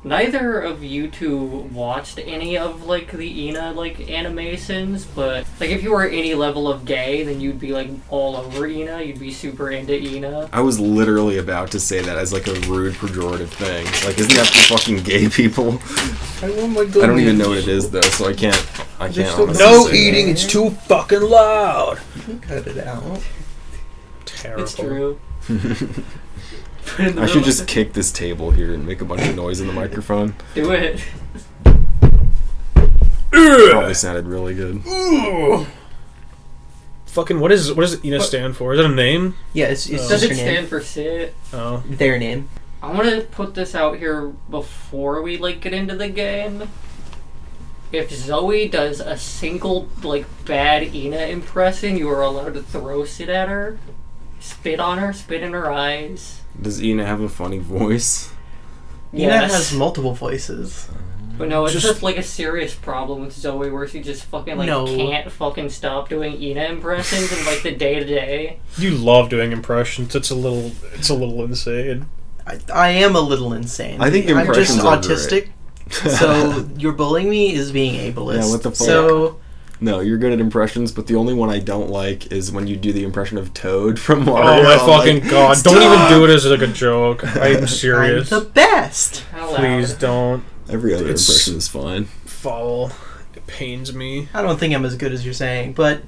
neither of you two watched any of, like, the ENA, like, animations, but, like, if you were any level of gay, then you'd be, like, all over ENA. You'd be super into ENA. I was literally about to say that as, like, a rude, pejorative thing. Like, isn't that for fucking gay people? I don't even know what it is, though, so I can't honestly No say eating, that. it's too fucking loud. Cut it out. Terrible. It's true. I should just kick this table here and make a bunch of noise in the microphone. Do it. Probably sounded really good. Fucking, what does ENA stand for? Is it a name? Yeah, it's Does just it her name. stand for sit? Oh. Their name. I want to put this out here before we, like, get into the game. If Zoe does a single, like, bad ENA impression, you are allowed to throw shit at her. Spit on her, spit in her eyes. Does ENA have a funny voice? ENA has multiple voices. But no, it's just like a serious problem with Zoe where she just fucking, like, can't fucking stop doing ENA impressions in, like, the day-to-day. You love doing impressions. It's a little insane. I am a little insane. I think impressions I'm are just autistic. great. So your bullying me is being ableist. Yeah, what the fuck? So no, you're good at impressions, but the only one I don't like is when you do the impression of Toad from Mario. Oh my fucking like, god. Stop! Don't even do it as like a joke. I'm serious. I'm the best. Please don't. Every other It's impression is fine. Foul. It pains me. I don't think I'm as good as you're saying, but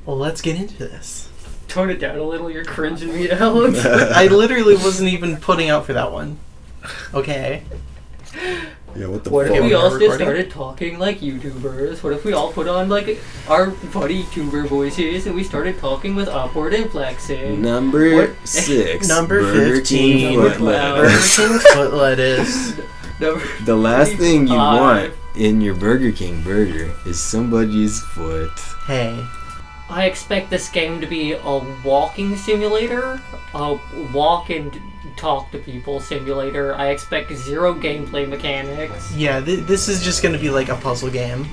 well, let's get into this. Tone it down a little, you're cringing me out. I literally wasn't even putting out for that one. Okay. Yeah, what the What fuck? if we all just Recording? started talking like YouTubers? What if we all put on, like, our funny YouTuber voices and we started talking with upward inflexing? Number 6. Number Burger 15. King Number foot 12. lettuce. Burger King foot lettuce. Number The last thing you 25. want in your Burger King burger is somebody's foot. Hey. I expect this game to be a walking simulator, a walk and talk to people simulator. I expect zero gameplay mechanics. Yeah, this is just gonna be like a puzzle game.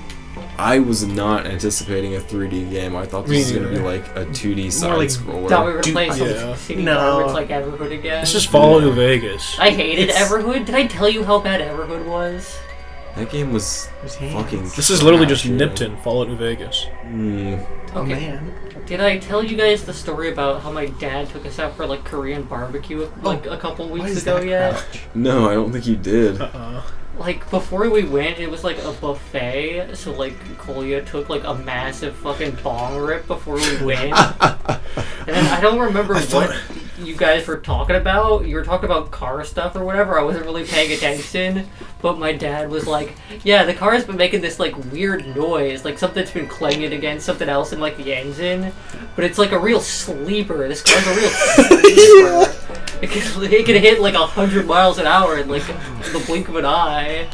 I was not anticipating a 3D game. I thought this was going to be like a 2D side like scroller. Thought we were Dude, gonna play some yeah. city No. garbage like Everhood again. It's just Fallout New Vegas. I hated It's- Everhood. Did I tell you how bad Everhood was? That game was There's hands. fucking. This is literally just trash, Nipton, Fallout New Vegas. Oh Okay. man. Did I tell you guys the story about how my dad took us out for, like, Korean barbecue like a couple Why weeks is ago that yet? crouch? No, I don't think you did. Like, before we went, it was like a buffet, so, like, Kolya took, like, a massive fucking bong rip before we went. And then I don't remember what you guys were talking about. You were talking about car stuff or whatever. I wasn't really paying attention. But my dad was like, yeah, the car's been making this, like, weird noise. Like, something's been clanging against something else in, like, the engine. But it's, like, a real sleeper. This car's a real sleeper. It can hit, like, 100 miles an hour in, like, the blink of an eye.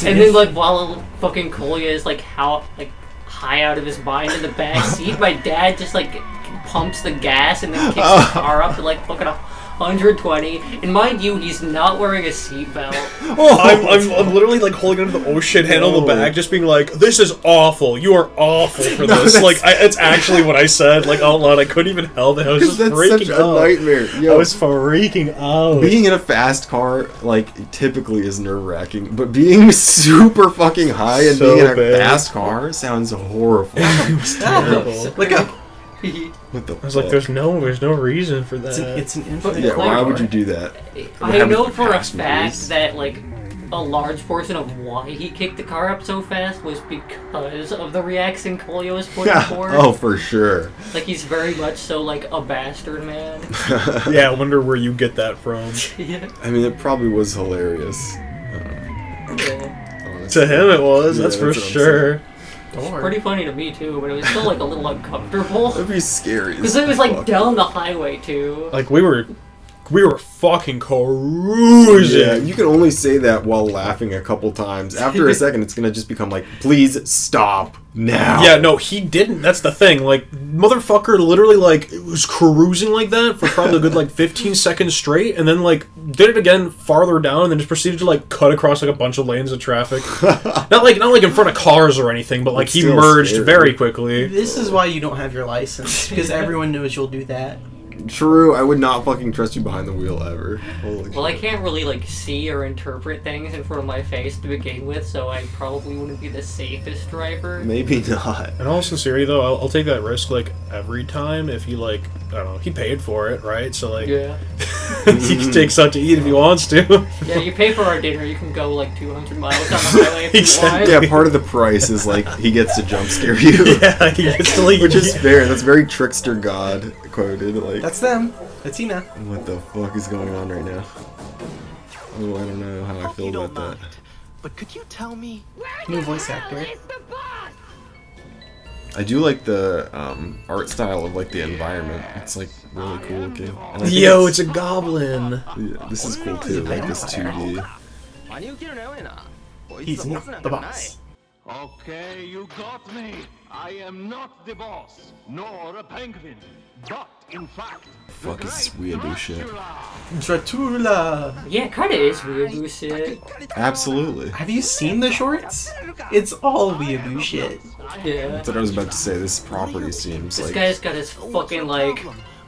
And then, like, while fucking Kolya is, like, high out of his mind in the back seat, my dad just, like, pumps the gas and then kicks the car up to, like, fucking 120. And mind you, he's not wearing a seatbelt. I'm literally like holding onto the oh shit handle of the bag, just being like, "This is awful. You are awful for this." Like, it's actually what I said, like out loud. I couldn't even help it. I was just That's freaking such a out. nightmare. Yo, I was freaking out. being in a fast car, like, typically is nerve-wracking, but being super fucking high and So being in a bad. fast car sounds horrifying. terrible. Look up. What the I was like, "There's no reason for that." It's an infinite. Yeah, why would you do that? I Have know it for a passengers. fact that, like, a large portion of why he kicked the car up so fast was because of the reaction Kolya was putting forth. Oh, for sure. Like, he's very much so, like, a bastard man. Yeah, I wonder where you get that from. Yeah. I mean, it probably was hilarious. Yeah. Honestly. To him, it was. Yeah, that's for that's what I'm sure. Pretty funny to me, too, but it was still, like, a little uncomfortable. That'd be scary. Because it was, like, down the highway, too. Like we were fucking cruising. Yeah, you can only say that while laughing a couple times. After a second, it's gonna just become like, please stop now. Yeah, no, he didn't. That's the thing. Like, motherfucker literally, like, it was cruising like that for probably a good, like, 15 seconds straight, and then, like, did it again farther down, and then just proceeded to, like, cut across, like, a bunch of lanes of traffic. not like in front of cars or anything, but, like, It's he still merged scary. very quickly. This is why you don't have your license, because everyone knows you'll do that. True, I would not fucking trust you behind the wheel ever. Holy Well, I shit. can't really like see or interpret things in front of my face to begin with, so I probably wouldn't be the safest driver. Maybe not. In all sincerity, though, I'll take that risk like every time if he like I don't know he paid for it, right? So like Yeah. he can take something to eat if he wants to. Yeah, you pay for our dinner, you can go like 200 miles on the highway if you Exactly. want. Yeah, part of the price is like he gets to jump scare you. Yeah, he gets to like Which is fair. That's very trickster god quoted. Like, That's them. That's ENA. what the fuck is going on right now? Oh, I don't know how I Hope feel you about don't that. mind, but could you tell me? New voice actor. I do like the art style of like the environment. It's like really cool looking. And I think Yo, it's a goblin. yeah, this is cool too. Like this 2D. He's not the boss. Okay, you got me. I am not the boss, nor a penguin, but in fact, Fuck is this weirdo shit. Dratula. Yeah, it kinda is weird shit. Absolutely. Have you seen the shorts? It's all weeaboo shit. Yeah. That's what I was about to say. This property seems This like guy's got his fucking like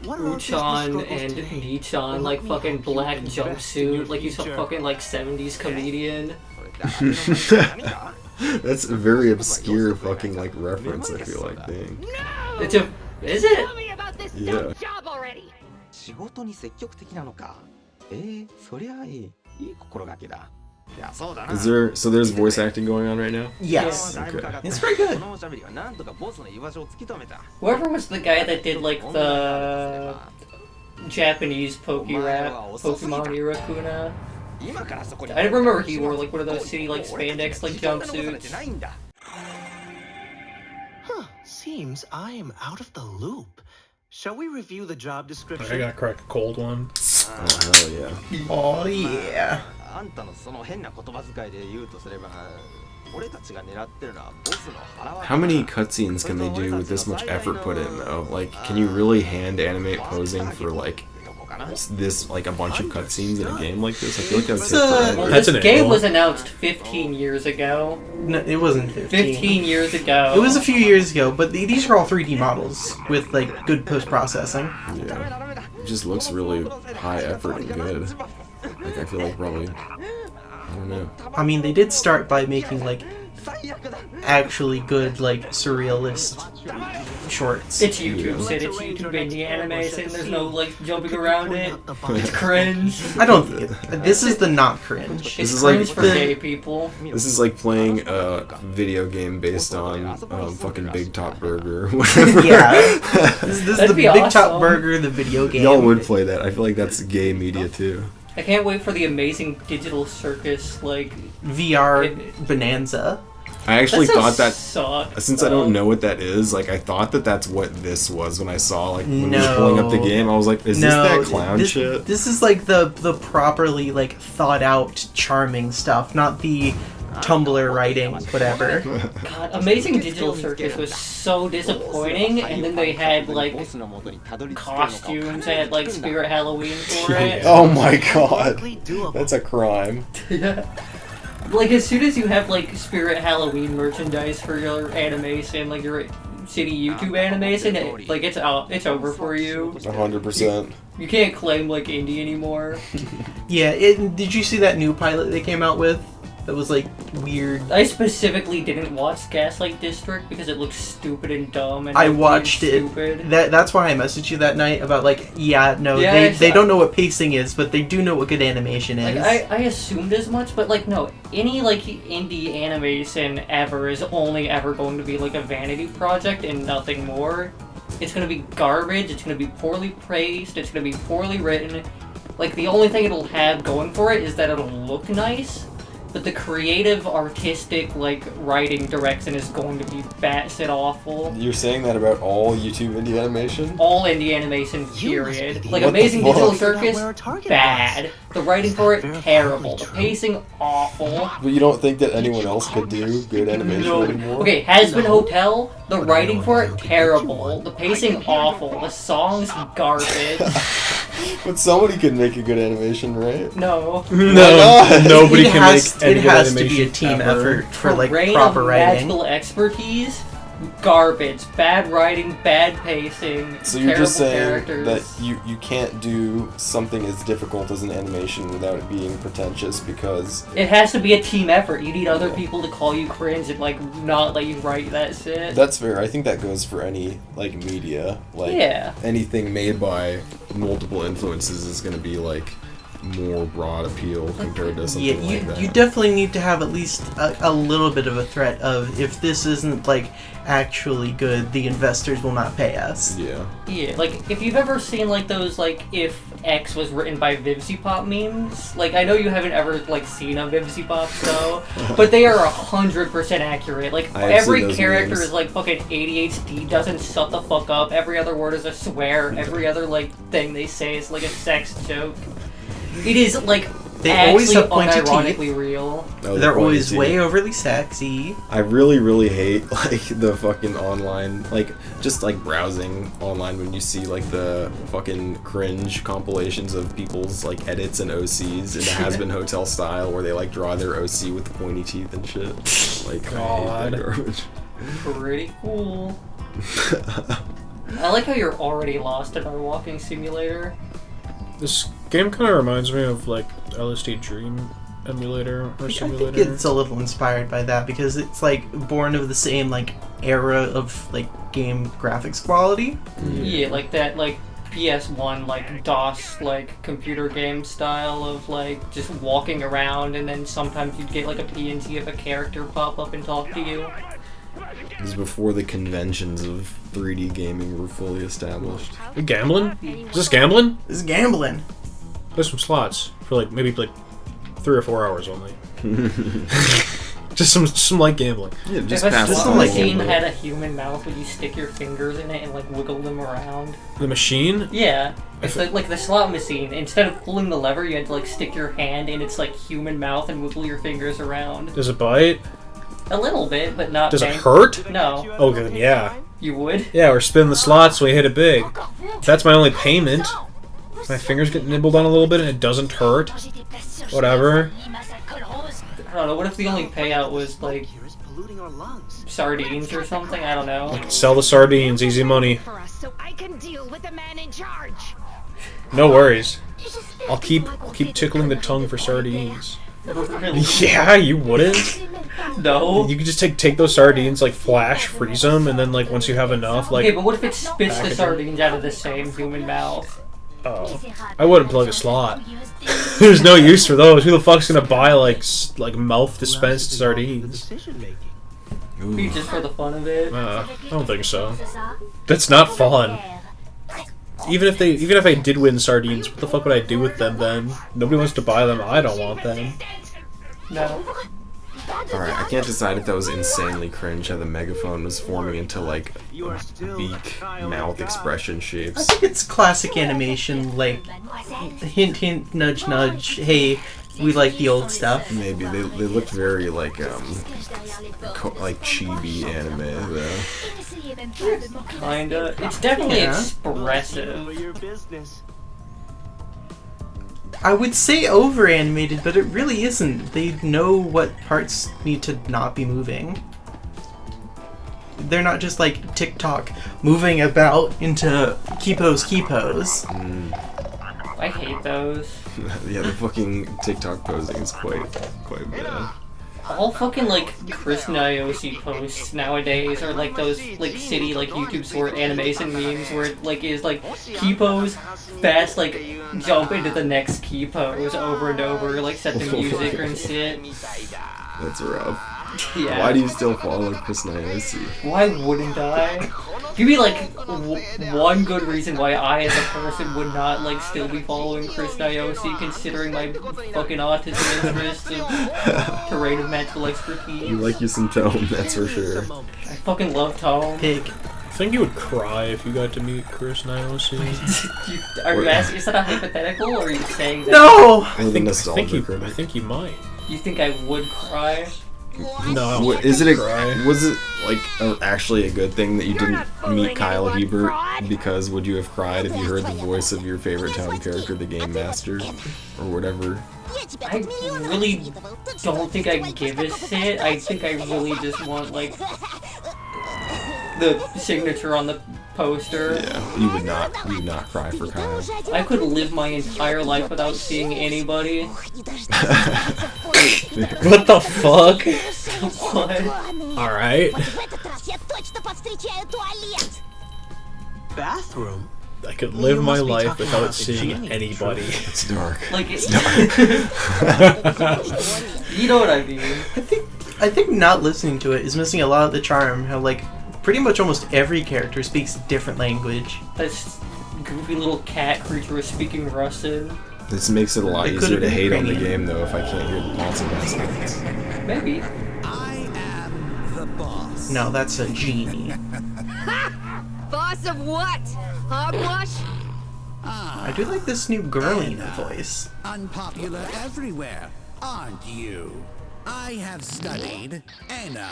Uchon and Nichan like fucking black jumpsuit, like he's a fucking like 70s comedian. that's a very obscure fucking like reference. I feel like, dang. Is it? Yeah. 仕事に積極的なのか。そりゃいい心がけだ。いや、そうだな。 Is there so there's voice acting going on right now? Yes. Okay. It's pretty good. このおしゃべりはなんとかボスの居場所を突き止めた。 Whoever was the guy that did like the Japanese Pokemon Irakuna. 今からそこに I remember he wore like one of those shitty like spandex like 俺たちが jumpsuits. ないんだ。 Huh, seems I am out of the loop. Shall we review the job I description? gotta crack a cold one. Oh hell yeah. Oh yeah. あんたのその変な言葉遣いで言うとすれば、俺たちが狙ってるのはボスの腹渡。 How many cutscenes can they do with this much effort put in though? Like, can you really hand animate posing for like this like a bunch of cutscenes in a game like this? I feel like that would take Well, forever. That's this an game angle. was announced 15 years ago. No, it wasn't 15. 15 years ago. It was a few years ago, but these are all 3D models with like good post processing. Yeah. It just looks really high effort and good. Like I feel like probably I don't know. I mean, they did start by making like actually good like surrealist shorts. It's YouTube, Sid. It's YouTube indie animation. There's no like jumping around it. It's cringe. I don't think it. This is the not cringe. It's This is like cringe for gay people. this is like playing a video game based on fucking Big Top Burger or whatever. Yeah, this is the That'd be Big Top awesome. Burger, the video game. Y'all would play that. I feel like that's gay media too. I can't wait for the amazing digital circus like. VR Bonanza. I actually That thought that sucks. since I don't know what that is, like I thought that that's what this was when I saw like when we were No. pulling up the game. I was like, is this that clown this, shit? This is like the properly like thought out, charming stuff, not the Tumblr writing, whatever. God, Amazing Digital Circus was so disappointing, and then they had like ボスの元にたどり着けるのかを costumes at like Spirit Halloween for it. Oh my god, Likely doable. that's a crime. Like as soon as you have like Spirit Halloween merchandise for your animation, like your shitty YouTube animation, like it's over for you. 100%. You can't claim like indie anymore. Yeah, did you see that new pilot they came out with? That was like weird. I specifically didn't watch Gaslight District because it looks stupid and dumb. And I like, watched it. Stupid. That's why I messaged you that night about like, yeah, no, Yeah, they don't know what pacing is, but they do know what good animation is. Like I assumed as much, but like no, any like indie animation ever is only ever going to be like a vanity project and nothing more. It's gonna be garbage. It's gonna be poorly praised. It's gonna be poorly written. Like the only thing it'll have going for it is that it'll look nice. But the creative, artistic, like, writing direction is going to be batshit awful. You're saying that about all YouTube indie animation? All indie animation, You must period. be Like, the Amazing fuck? Digital Figure out Circus, where our target bad. The writing for it, Verify terrible. The only true. pacing, awful. But you don't think that anyone else could do good animation No. anymore? Okay, Has Been Hotel, the writing for it, terrible. The pacing, awful. The songs, garbage. But somebody could make a good animation, right? No. not? Nobody it can has, make any it good has to be animation a team ever. effort for like Reign proper of writing. magical expertise, garbage. Bad writing, bad pacing, So you're terrible just saying characters. that you can't do something as difficult as an animation without it being pretentious because It has to be a team effort. You need other people to call you cringe and like not let you write that shit. that's fair. I think that goes for any like media. Like Yeah. anything made by multiple influences is going to be like more broad appeal compared to something Yeah, like that. you definitely need to have at least a little bit of a threat of if this isn't like actually good, the investors will not pay us. Yeah. Yeah, like if you've ever seen like those like if X was written by VivziePop memes, like I know you haven't ever like seen a VivziePop show, but they are 100% accurate. Like I have seen every those character memes. is like fucking ADHD, doesn't shut the fuck up. Every other word is a swear. Every other like thing they say is like a sex joke. It is like They always actually have pointed unironically teeth. real. Oh, They're pointy always teeth. way overly sexy. I really hate like the fucking online, like just like browsing online when you see like the fucking cringe compilations of people's like edits and OCs in the Has Been Hotel style where they like draw their OC with the pointy teeth and shit. Like I hate that garbage. Pretty cool. I like how you're already lost in our walking simulator. This game kind of reminds me of like LSD Dream emulator or I simulator. think it's a little inspired by that because it's like born of the same like era of like game graphics quality. Yeah, like that, like PS1, like DOS, like computer game style of like just walking around, and then sometimes you'd get like a PNG of a character pop up and talk to you. This is before the conventions of 3D gaming were fully established. You gambling? Is this gambling? This is gambling. There's some slots for like maybe like 3 or 4 hours only. Just some light gambling. Yeah, just If a pass the slot time a machine little bit. had a human mouth, would you stick your fingers in it and like wiggle them around? The machine? Yeah, it's like the slot machine. Instead of pulling the lever, you had to like stick your hand in its like human mouth and wiggle your fingers around. Does it bite? A little bit, but not. Does it bang- hurt? No, Oh, good. Yeah. you would. Yeah, we're spinning the slots so we hit it big. That's my only payment. My fingers get nibbled on a little bit and it doesn't hurt. Whatever. I don't know. What if the only payout was like polluting our lungs. sardines or something? I don't know. Sell the sardines, easy money. For us, so I can deal with the man in charge. No worries. I'll keep tickling the tongue for sardines. Really? Yeah, you wouldn't. No. You could just take those sardines, like flash freeze them, and then like once you have enough, like Okay, but what if it spits the packaging. sardines out of the same human mouth? oh, I wouldn't plug a slot. There's no use for those. Who the fuck's gonna buy like mouth dispensed sardines? Decision making. Be just for the fun of it. I don't think so. That's not fun. Even if I did win sardines, what the fuck would I do with them then? Nobody wants to buy them. I don't want them. No. Alright, I can't decide if that was insanely cringe how the megaphone was forming into like You are still beak Kyle mouth McDonald. expression I shapes. think it's classic animation, like hint, hint, nudge, nudge. Hey, we like the old stuff. Maybe they looked very like like chibi anime though. Kinda. It's definitely Yeah. expressive. Over your business. I would say over animated, but it really isn't. They know what parts need to not be moving. They're not just like TikTok moving about into keepos. I hate those. Yeah, the fucking TikTok posing is quite bad. All fucking like Chris Nyosi posts nowadays are like those like city like YouTube short animation memes where it like is like key pose, fast like jump into the next key pose over and over, like set the music and shit. That's rough. Yeah. Why do you still follow Chris Nyosi? Why wouldn't I? Give me like one good reason why I as a person would not like still be following Chris Nyosi considering my fucking autism interests and terrain of mental expertise. You like you some tone, that's for sure. I fucking love Tone. Pig. I think you would cry if you got to meet Chris Nyosi. Are you asking, is that a hypothetical or are you saying that No! Or the nostalgia I critic. think you might. you think I would cry? No, I don't What, think is it you'd cry. was it like actually a good thing that you didn't meet Kyle Hebert? Because would you have cried if you heard the voice of your favorite town character, the Game Master, or whatever? I really don't think I give a shit. I think I really just want like the signature on the poster. Yeah, you would not cry for Kyle. I could live my entire life without seeing anybody. What the fuck? What? Alright. Bathroom? I could You live my must be life talking without about the seeing genie. anybody. It's dark. Like, It's dark. you know what I mean. I think not listening to it is missing a lot of the charm. How like pretty much almost every character speaks a different language. This goofy little cat creature was speaking Russian. This makes it a lot It could've easier to been hate on the Ukrainian. game though if I can't hear the consequences. Maybe. I am the boss. No, that's a genie. Boss of what? Hogwash? I do like this new girly voice. Unpopular everywhere, aren't you? I have studied ENA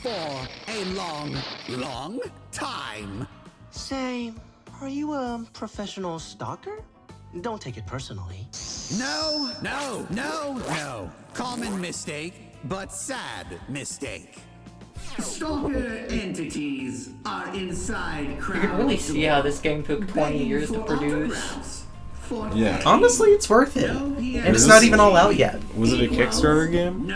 for a long, long time. Say, are you a professional stalker? Don't take it personally. No. Common mistake, but sad mistake. Stalker entities are inside You can really see how this game took 20 years to produce. Yeah. Honestly, it's worth it. And it's Is not this- even all out yet. Was it a Kickstarter game?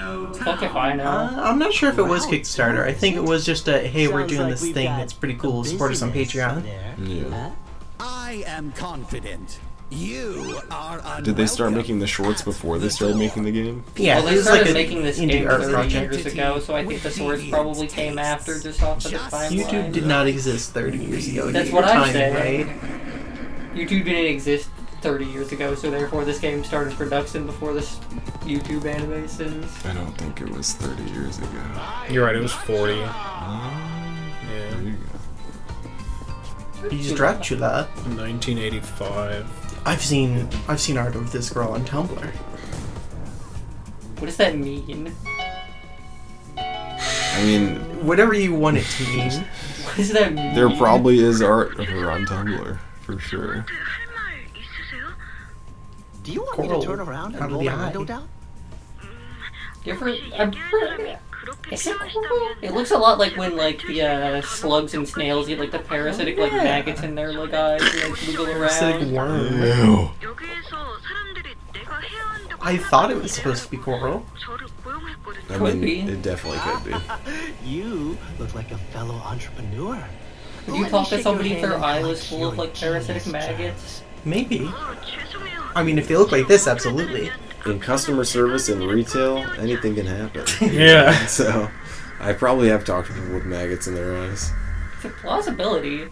Fuck if I know. I'm not sure if it was Kickstarter. I think it was just a, hey, we're Sounds doing like this we've thing got that's pretty cool. Support us on busyness Patreon. there. Yeah. I am confident. You are unwelcome. Did they start making the shorts before they started making the game? Yeah, Well, it they was started like a making this indie game art 30 project. years ago, so I think the source probably came after, just off of the timeline. YouTube did not exist 30 years ago. That's Get what your I'm timing saying. right. YouTube didn't exist 30 years ago, so therefore this game started production before this YouTube animations. I don't think it was 30 years ago. You're right, it was 40. There Yeah. you go. He's Dracula. 1985. I've seen art of this girl on Tumblr. What does that mean? I mean, Whatever you want it to mean. What does that mean? there probably is art of her on Tumblr, for sure. Do you want me to Coral turn around out and of roll the my eye. window down? You ever, is it cool? It looks a lot like when like the slugs and snails get like the parasitic like yeah. maggots in their like eyes and like wiggle Parasitic around. worm. Ew. I thought it was supposed to be coral. I Could mean, be. it definitely could be. You look like a fellow entrepreneur. Would you Let talk me to shake somebody your if their hand and eye collect was full of your like parasitic genius maggots? Maybe. I mean, if they look like this, absolutely. In customer service and retail, anything can happen. Yeah. So, I probably have talked to people with maggots in their eyes. It's a plausibility.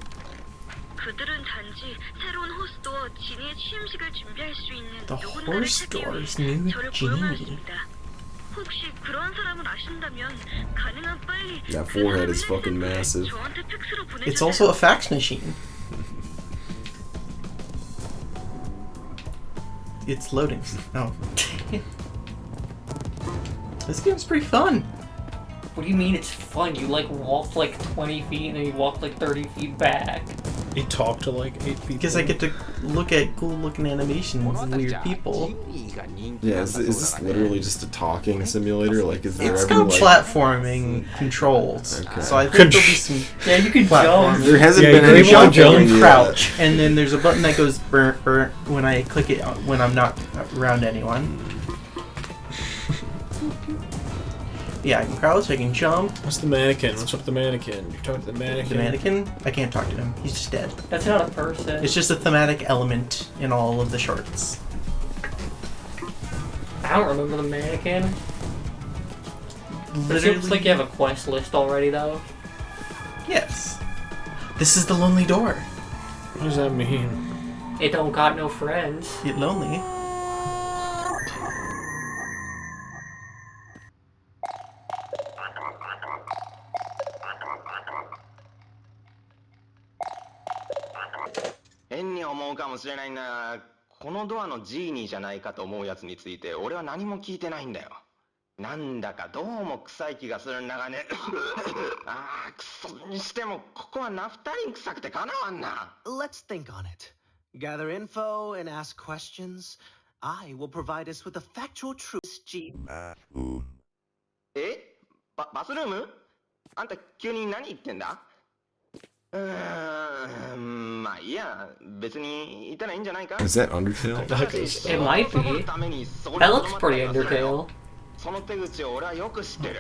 The horse store's new genie. That forehead is fucking massive. It's also a fax machine. It's loading. Oh. This game's pretty fun. What do you mean it's fun? You like walked like 20 feet and then you walked like 30 feet back. He talked to like 8 people. Because I get to look at cool looking animations and weird people. Yeah, is this literally just a talking simulator? Like, is there It's ever got like... platforming controls. Okay. So I think there'll be some Yeah, you can platforming. jump. There hasn't Yeah, been you any can Jump platforming and yet. crouch, and then there's a button that goes burr, burr when I click it when I'm not around anyone. Yeah, I can crouch, I can jump. What's the mannequin? What's up with the mannequin? You talk to the mannequin. The mannequin, I can't talk to him. He's just dead. That's not a person. It's just a thematic element in all of the shorts. I don't remember the mannequin. It Literally, seems like you have a quest list already though. yes. This is the lonely door. What does that mean? It don't got no friends. Get lonely.変に思うかもしれないな。このドアのジーニーじゃないかと思うやつについて俺は何も聞いてないんだよ。なんだかどうも臭い気がするんだがね。ああ、くそにしてもここはナフタリン臭くてかなわんな。 Let's think on it. Gather info and ask questions. I will provide us with a factual truth. G. え？バスルーム？あんた急に何言ってんだ？まあいいや、別にいたらいいんじゃないか。 Is that Undertale? It might be. That looks pretty Undertale. その手口を俺はよく知ってる。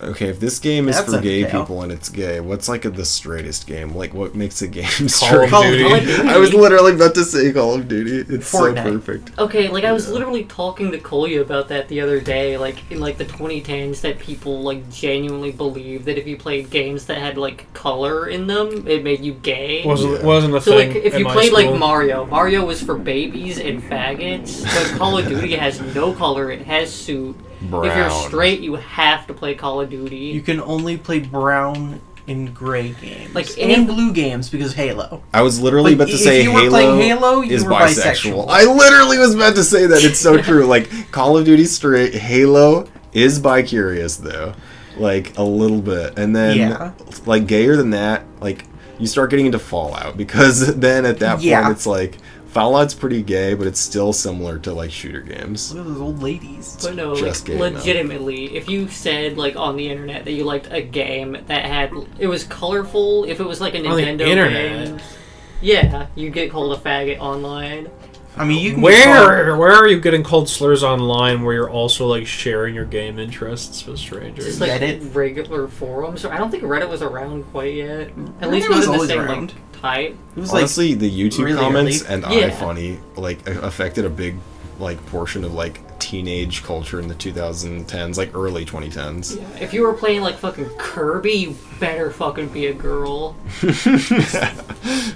Okay, if this game is That's for gay Undertale. people and it's gay, what's like the straightest game? Like, what makes a game Call straight? of Duty. I was literally about to say Call of Duty. It's so Fortnite. perfect. Okay, like I was literally talking to Kolya about that the other day, like in like the 2010s, that people like genuinely believed that if you played games that had like color in them, it made you gay. Wasn't a So thing. like if in you my played like school. Mario was for babies and faggots, but Call of Duty has no color, it has suit. If you're Brown. straight, you have to play Call of Duty. You can only play brown and gray games. Like, and blue games because Halo. I was literally Like, about to if say you were playing Halo, you is were bisexual. bisexual. I literally was about to say that. It's so true. Like, Call of Duty straight, Halo is bi-curious, though. Like, a little bit. And then, Yeah. like, gayer than that, like, you start getting into Fallout. Because then at that Yeah. point, it's like, Fallout's pretty gay, but it's still similar to, like, shooter games. Look at those old ladies. But no, Just like, gay enough. legitimately, if you said, like, on the internet that you liked a game that had... It was colorful, if it was, like, a On the Nintendo internet? game... Yeah, you get called a faggot online. I mean, you can Where are you getting called slurs online where you're also like sharing your game interests with strangers? Just, like, Reddit? regular forums. I don't think Reddit was around quite yet. At Reddit least was not in the always same, around. like, type. It was Honestly, the YouTube really comments early. and Yeah. iFunny, like, affected a big, like, portion of, like, teenage culture in the 2010s, like, early 2010s. Yeah, if you were playing, like, fucking Kirby, you better fucking be a girl.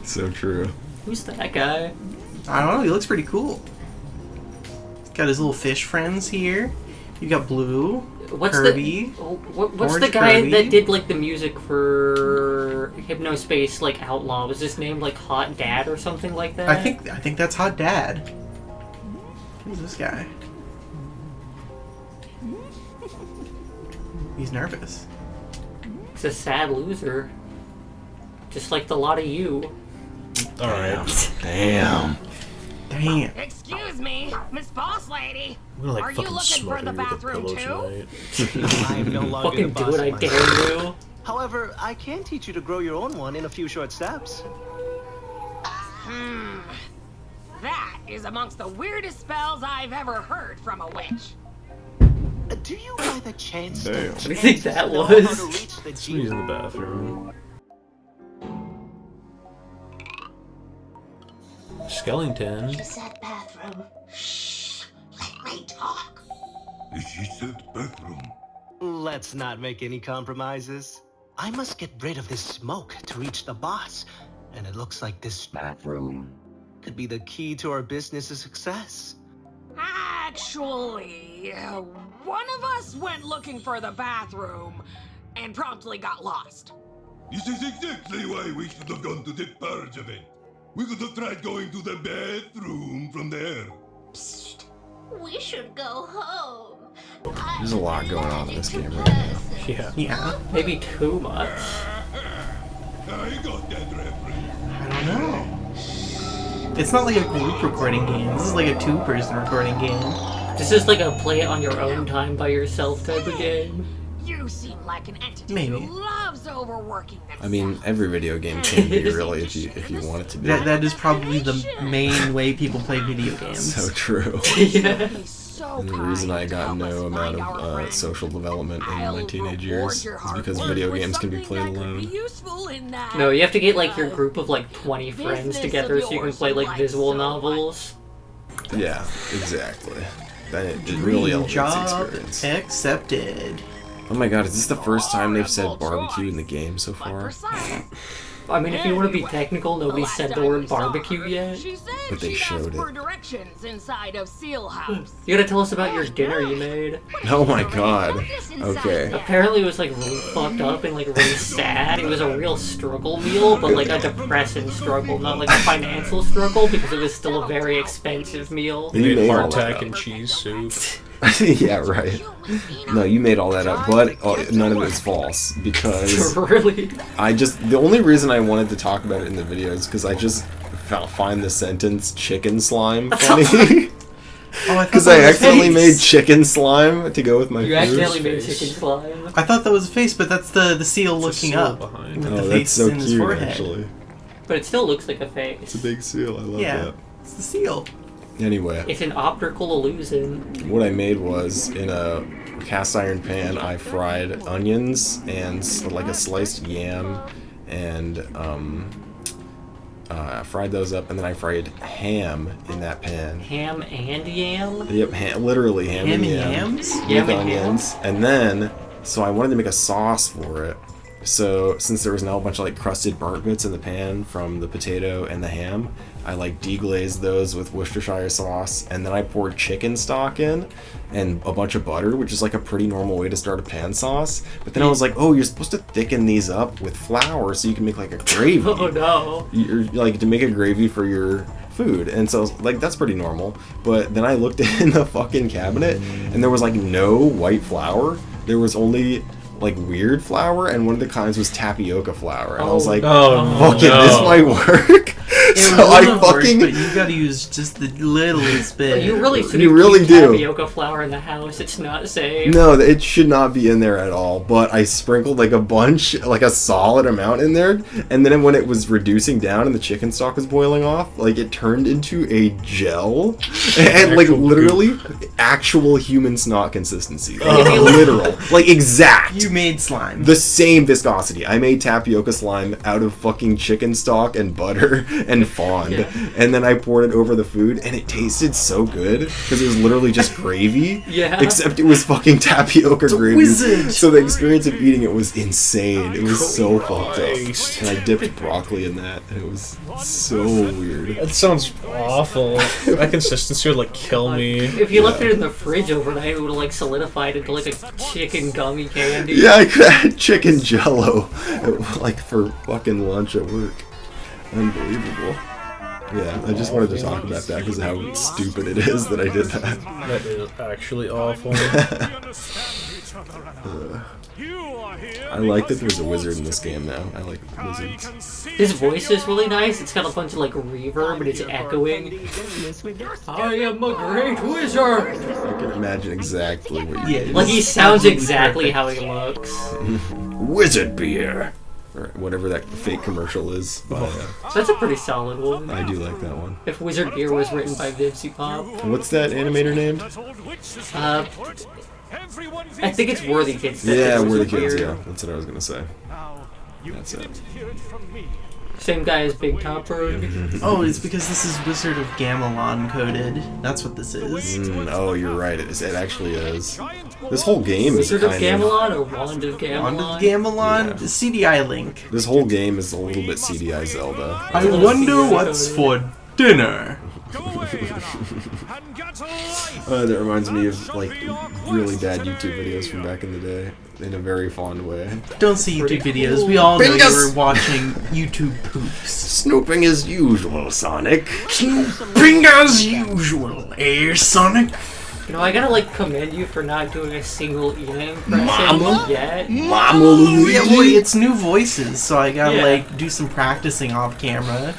So true. Who's that guy? I don't know, he looks pretty cool. He's got his little fish friends here. You got Blue, What's Kirby. what's the Orange guy Kirby. that did like the music for Hypnospace like Outlaw? Was his name like Hot Dad or something like that? I think that's Hot Dad. Who's this guy? He's nervous. He's a sad loser. Just like the lot of you. Alright. Damn. Damn. Excuse me, Miss Boss Lady. I'm gonna like Are you fucking looking smoke for the under the bathroom pillow too? tonight. I am no longer Fucking the do boss it, I of dare myself. you. However, I can teach you to grow your own one in a few short steps. That is amongst the weirdest spells I've ever heard from a witch. Do you by the chance Damn. What do you think that know how to was? reach the Somebody's in the bathroom. Skellington. She said bathroom. Shh. Let me talk. She said bathroom. Let's not make any compromises. I must get rid of this smoke to reach the boss, and it looks like this bathroom could be the key to our business's success. Actually, one of us went looking for the bathroom and promptly got lost. This is exactly why we should have gone to the purge event. We could have tried going to the bathroom from there. Psst. We should go home. There's a lot going on in this game right now. Yeah. Yeah. Maybe too much. I got that reference. I don't know. It's not like a group recording game. This is like a two-person recording game. This is like a play it on your own time by yourself type of game. You seem like an entity Maybe. who loves overworking themselves. I mean, every video game can be really if you want it to be. That is probably the main way people play video games. So true. Yeah. And the reason I got no amount of social development in my teenage years is because video games can be played alone. No, you have to get like your group of like 20 friends together so you can play like visual novels. Yeah, exactly. That it really elevates the Job experience. accepted. Oh my god, is this the first time they've said barbecue in the game so far? I mean, if you want to be technical, nobody said the word barbecue yet. But they showed For it. directions inside of Seal House. You gotta tell us about your dinner you made. Oh my god. Okay. Apparently it was like really fucked up and like really sad. It was a real struggle meal, but like a depressing struggle, not like a financial struggle because it was still a very expensive meal. You made all Hardtack that and cheese soup. up. Yeah, right. No, you made all that up, but none of it is false because Really? the only reason I wanted to talk about it in the video is because I just find the sentence "chicken slime" funny. Because I accidentally made chicken slime to go with my food. You accidentally made chicken slime. I thought that was a face, but that's the seal looking up behind. with Oh, the that's face so in his cute, forehead. actually. But it still looks like a face. It's a big seal. I love Yeah, that. it's the seal. Anyway, It's an optical illusion. what I made was in a cast iron pan. I fried onions and like a sliced yam, and I fried those up, and then I fried ham in that pan. Ham and yam? Yep, literally ham and yams? with Yam and onions, and then so I wanted to make a sauce for it. So since there was now a bunch of like crusted burnt bits in the pan from the potato and the ham, I like deglazed those with Worcestershire sauce, and then I poured chicken stock in and a bunch of butter, which is like a pretty normal way to start a pan sauce. But then I was like, oh, you're supposed to thicken these up with flour so you can make like a gravy. Oh no. You're like to make a gravy for your food, and so like that's pretty normal. But then I looked in the fucking cabinet and there was like no white flour. There was only like weird flour, and one of the kinds was tapioca flour, and I was like, fucking this might work. So I fucking but you gotta use just the littlest bit. You really should You really keep do. tapioca flour in the house. It's not safe. No, it should not be in there at all. But I sprinkled like a bunch, like a solid amount in there, and then when it was reducing down and the chicken stock was boiling off, like it turned into a gel, and like literally actual human snot consistency, like literal, like exact. You made slime. The same viscosity. I made tapioca slime out of fucking chicken stock and butter and fond, and then I poured it over the food, and it tasted so good because it was literally just gravy. Yeah. Except it was fucking tapioca gravy. wizard. So the experience of eating it was insane. It was so fucked up. And I dipped broccoli in that, and it was so weird. That sounds awful. That consistency would like kill me. If you left it in the fridge overnight, it would have like solidified into like a chicken gummy candy. Yeah, I could have had chicken jello, like for fucking lunch at work. Unbelievable. Yeah, I just wanted to talk about that because of how stupid it is that I did that. That is actually awful. I like that there's a wizard in this game now. I like wizards. His voice is really nice. It's got a bunch of like reverb, and it's echoing. I am a great wizard. I can imagine exactly what you Like he sounds exactly how he looks. Wizard beer! Or whatever that fake commercial is. That's a pretty solid one. I do like that one. If Wizard Beer was written by Vivsy Pop. What's that animator named? I think it's Worthy Kids. Yeah, Worthy Kids, yeah. That's what I was gonna say. That's it. Same guy as Big Top Bird. Oh, it's because this is Wizard of Gamelon coded. That's what this is. Oh, you're right. It actually is. This whole game is Wizard of kind Gamelon or Wand of Gamelon? Wand of Gamelon? Yeah. CDI Link. This whole game is a little bit CDI Zelda. I wonder what's for dinner. That reminds me of like really bad YouTube videos from back in the day, in a very fond way. Don't see YouTube videos. We all know you were watching YouTube poops. Snooping as usual, Sonic. Snooping as usual, Sonic? You know, I gotta like commend you for not doing a single ENA impression yet. Mama Luigi. Yeah, well, it's new voices, so I gotta Yeah. like do some practicing off camera.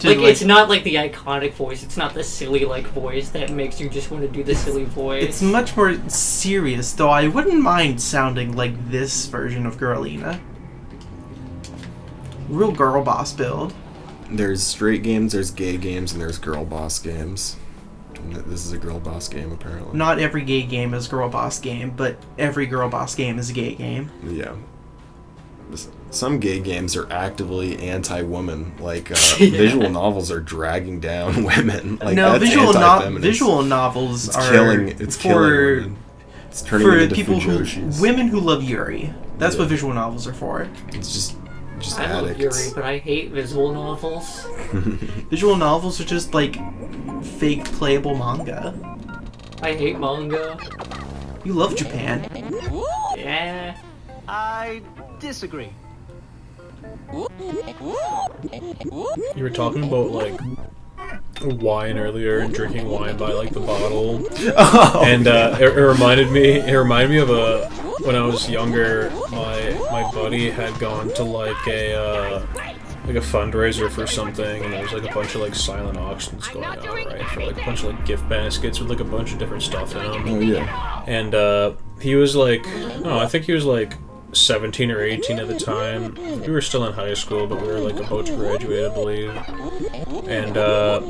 Like, it's not like the iconic voice. It's not the silly like voice that makes you just want to do the silly voice. It's much more serious, though I wouldn't mind sounding like this version of Girlina. Real girl boss build. There's straight games, there's gay games, and there's girl boss games. This is a girl boss game, apparently. Not every gay game is girl boss game, but every girl boss game is a gay game. Yeah. Some gay games are actively anti-woman, like visual novels are dragging down women. Like no, that's visual novels it's are killing women. It's turning them into people fujoshis. women who love Yuri. That's what visual novels are for. It's just I love addicts. Yuri, but I hate visual novels. Visual novels are just like fake playable manga. I hate manga. You love Japan. Yeah. I disagree. You were talking about like wine earlier and drinking wine by like the bottle, and it reminded me of when I was younger. My buddy had gone to like a like a fundraiser for something, and there was like a bunch of like silent auctions going on, right? For like a bunch of like gift baskets with like a bunch of different stuff in them. Oh yeah. And he was like, I think he was like 17 or 18 at the time. We were still in high school, but we were like about to graduate, I believe. And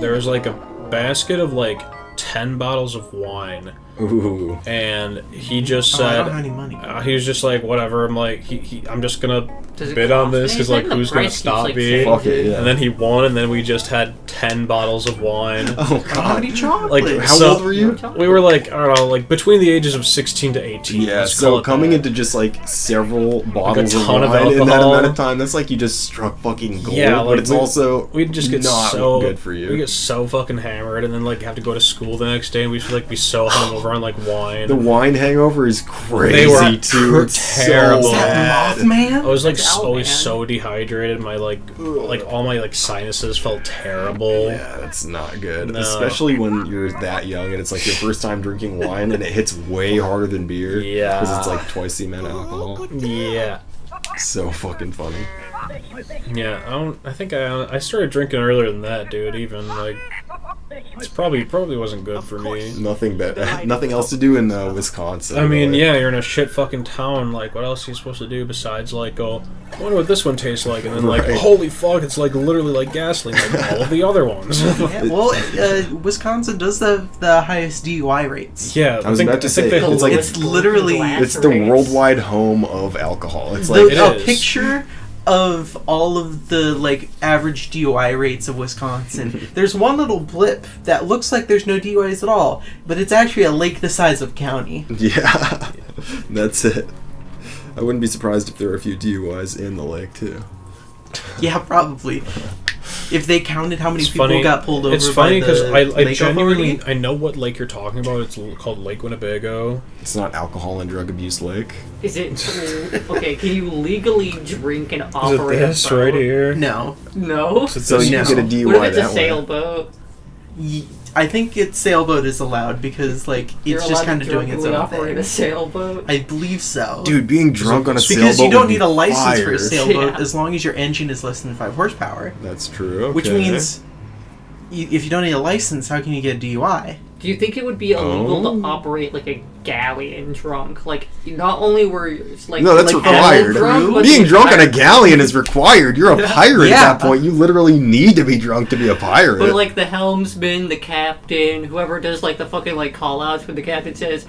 there was like a basket of like 10 bottles of wine. Ooh. And he just said, I don't have any money. he was just like, whatever. I'm like, I'm just gonna bid on this because like, who's gonna stop me? Fuck it, yeah. And then he won, and then we just had 10 bottles of wine. Oh god. How many chocolates? Like, How old were you? We were like, I don't know, like between the ages of 16 to 18. Yeah, Let's so call it coming that. into just like several bottles ton of of wine in that alcohol. amount of time, that's like you just struck fucking gold. Yeah, like but it's also we'd just get not so good for you. We get so fucking hammered, and then like have to go to school the next day, and we should like be so hungover on like wine. The wine hangover is crazy They were too. It's terrible. So Is that bad. Mothman? I was like That's always Outman. so dehydrated. My like all my like sinuses felt terrible. Yeah, that's not good. No. Especially when you're that young and it's like your first time drinking wine and it hits way harder than beer. Yeah. Because it's like twice the amount of alcohol. Yeah, So fucking funny. yeah. I think I started drinking earlier than that, dude. Even like it's probably wasn't good for me. Nothing nothing else to do in Wisconsin. I mean, really. yeah, you're in a shit fucking town. Like, what else are you supposed to do besides like go? I wonder what this one tastes like, and then like, Right. holy fuck, it's like literally like gasoline, like all of the other ones. Yeah, well, Wisconsin does the highest DUI rates. Yeah, I was about to say, they- it's like It's literally it's the worldwide home of alcohol. It's the, like It a is. picture of all of the like average DUI rates of Wisconsin. There's one little blip that looks like there's no DUIs at all, but it's actually a lake the size of county. yeah, that's it. I wouldn't be surprised if there were a few DUIs in the lake too. Yeah, probably. If they counted how many It's people funny. got pulled over It's by funny the because I lake genuinely authority. I know what lake you're talking about. It's called Lake Winnebago. It's not alcohol and drug abuse lake. Is it okay? Can you legally drink and Is it operate this a boat? right here? No. No. So you No. can get a DUI What if it's a that way. sailboat? I think sailboat is allowed because like You're it's just allowed kind to of doing its drunkenly own operate thing. a sailboat. I believe so. Dude, being drunk on a sailboat because you don't would be need a license for a fire. sailboat Yeah. as long as your engine is less than 5 horsepower. That's true. Which okay. means if you don't need a license, how can you get a DUI? Do you think it would be illegal Oh. to operate like a galleon drunk? Like, not only were you, like No, that's like, required. drunk, but Being the drunk on a entire- galleon is required. You're a pirate Yeah. at that point. You literally need to be drunk to be a pirate. But like the helmsman, the captain, whoever does like the fucking like call outs when the captain says,